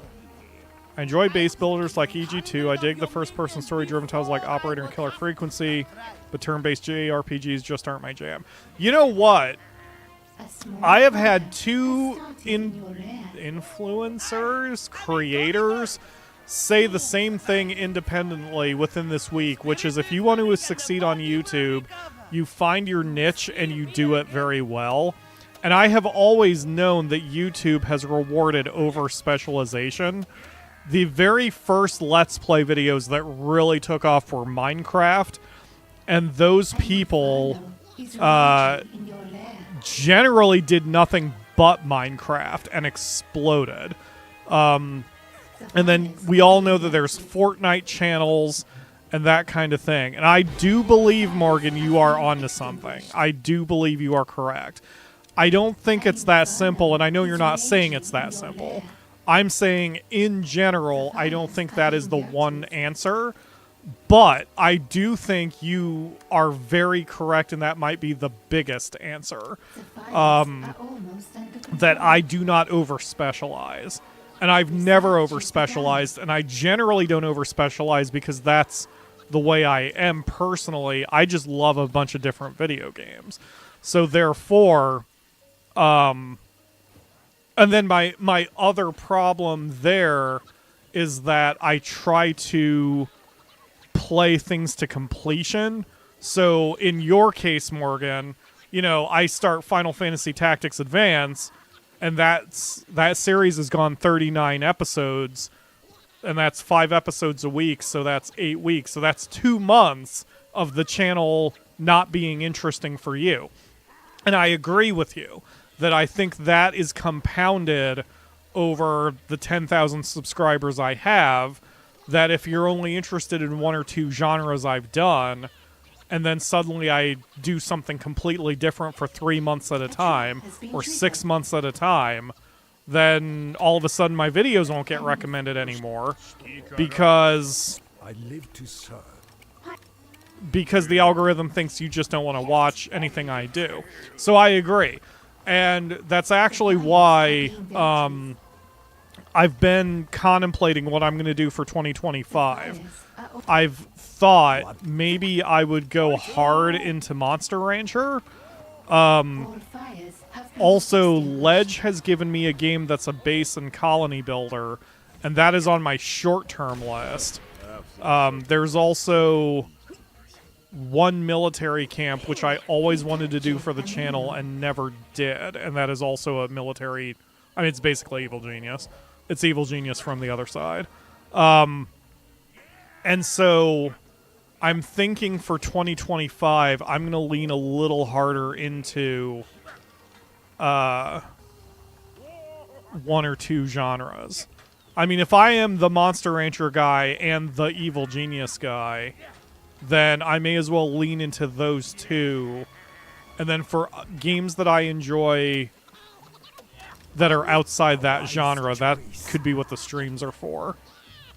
I enjoy base builders like EG2. I dig the first-person story-driven titles like Operator and Killer Frequency, but turn-based JRPGs just aren't my jam. You know what? I have had two influencers, creators, say the same thing independently within this week, which is if you want to succeed on YouTube, you find your niche and you do it very well. And I have always known that YouTube has rewarded over specialization. The very first Let's Play videos that really took off were Minecraft, and those people generally did nothing but Minecraft and exploded. And then we all know that there's Fortnite channels and that kind of thing. And I do believe, Morgan, you are onto something. I do believe you are correct. I don't think it's that simple, and I know you're not saying it's that simple. I'm saying in general, I don't think that is the one answer, but I do think you are very correct, and that might be the biggest answer. That I do not over-specialize. And I've never over-specialized, and I generally don't over-specialize because that's the way I am personally. I just love a bunch of different video games. So therefore, and then my other problem there is that I try to play things to completion. So in your case, Morgan, you know, I start Final Fantasy Tactics Advance, and that series has gone 39 episodes, and that's 5 episodes a week, so that's 8 weeks. So that's 2 months of the channel not being interesting for you. And I agree with you that I think that is compounded over the 10,000 subscribers I have, that if you're only interested in 1 or 2 genres I've done, and then suddenly I do something completely different for 3 months at a time, or 6 months at a time, then all of a sudden my videos won't get recommended anymore because I live to serve. the algorithm thinks you just don't want to watch anything I do. So I agree. And that's actually why I've been contemplating what I'm going to do for 2025. I've thought maybe I would go hard into Monster Rancher. Also, Ledge has given me a game that's a base and colony builder, and that is on my short-term list. There's also one military camp, which I always wanted to do for the channel and never did, and that is also a military... I mean, it's basically Evil Genius. It's Evil Genius from the other side. And so I'm thinking for 2025, I'm going to lean a little harder into 1 or 2 genres. I mean, if I am the Monster Rancher guy and the Evil Genius guy, then I may as well lean into those 2. And then for games that I enjoy that are outside that genre, that could be what the streams are for.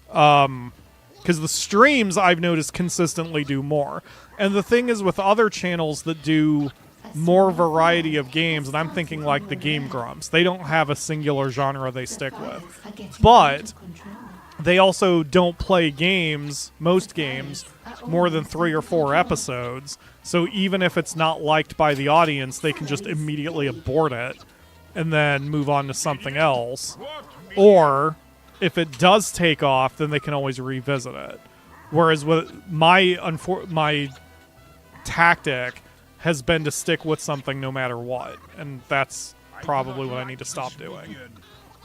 Because the streams, I've noticed, consistently do more. And the thing is with other channels that do more variety of games, and I'm thinking like the Game Grumps, they don't have a singular genre they stick with. But they also don't play games, most games, more than 3 or 4 episodes. So even if it's not liked by the audience, they can just immediately abort it and then move on to something else. Or if it does take off, then they can always revisit it. Whereas with my tactic has been to stick with something no matter what, and that's probably what I need to stop doing.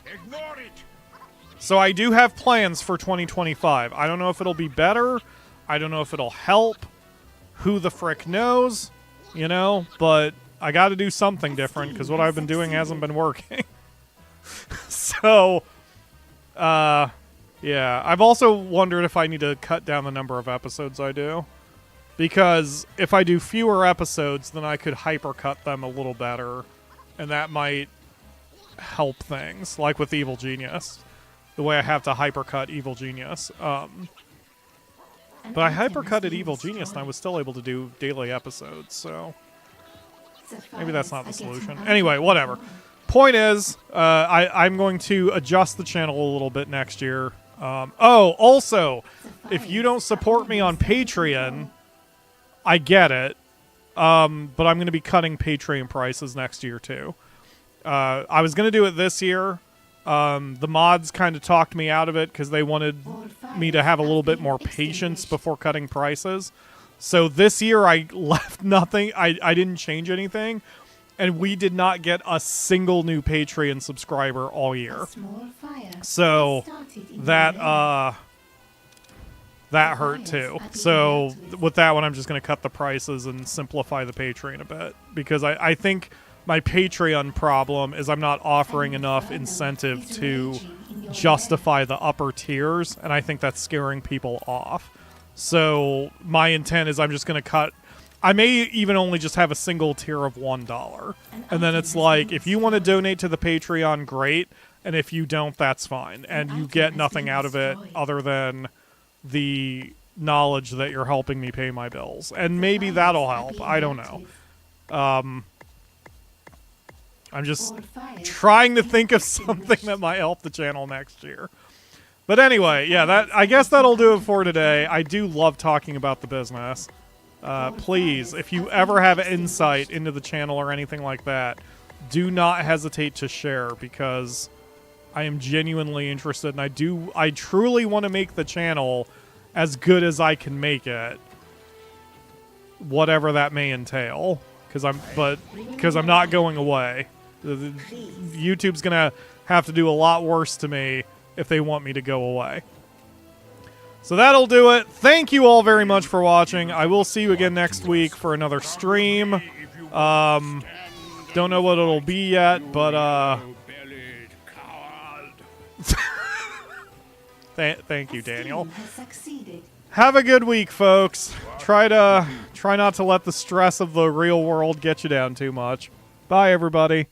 Ignore it. So I do have plans for 2025. I don't know if it'll be better. I don't know if it'll help. Who the frick knows? You know, but I got to do something different because what I've been doing hasn't been working. So, yeah. I've also wondered if I need to cut down the number of episodes I do. Because if I do fewer episodes, then I could hypercut them a little better. And that might help things, like with Evil Genius. The way I have to hypercut Evil Genius. But I hypercutted Evil Genius and I was still able to do daily episodes, so maybe that's not the solution. Anyway, whatever. Point is, I'm going to adjust the channel a little bit next year. Also, if you don't support me on Patreon, I get it, but I'm going to be cutting Patreon prices next year, too. I was going to do it this year. The mods kind of talked me out of it because they wanted me to have a little bit more patience before cutting prices. So this year I left nothing. I didn't change anything. And we did not get a single new Patreon subscriber all year. So that hurt too. So with that one, I'm just going to cut the prices and simplify the Patreon a bit. Because I think my Patreon problem is I'm not offering enough incentive to justify the upper tiers. And I think that's scaring people off. So my intent is I'm just going to cut... I may even only just have a single tier of $1. And then it's like, if you want to donate to the Patreon, great. And if you don't, that's fine. And you get nothing out of it other than the knowledge that you're helping me pay my bills. And maybe that'll help. I don't know. I'm just trying to think of something that might help the channel next year. But anyway, yeah, I guess that'll do it for today. I do love talking about the business. Please, if you ever have insight into the channel or anything like that, do not hesitate to share, because I am genuinely interested, and I truly want to make the channel as good as I can make it, whatever that may entail, because I'm not going away. YouTube's gonna have to do a lot worse to me if they want me to go away. So that'll do it. Thank you all very much for watching. I will see you again next week for another stream. Don't know what it'll be yet, but thank you, Daniel. Have a good week, folks. Try not to let the stress of the real world get you down too much. Bye, everybody.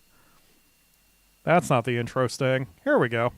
That's not the intro sting. Here we go.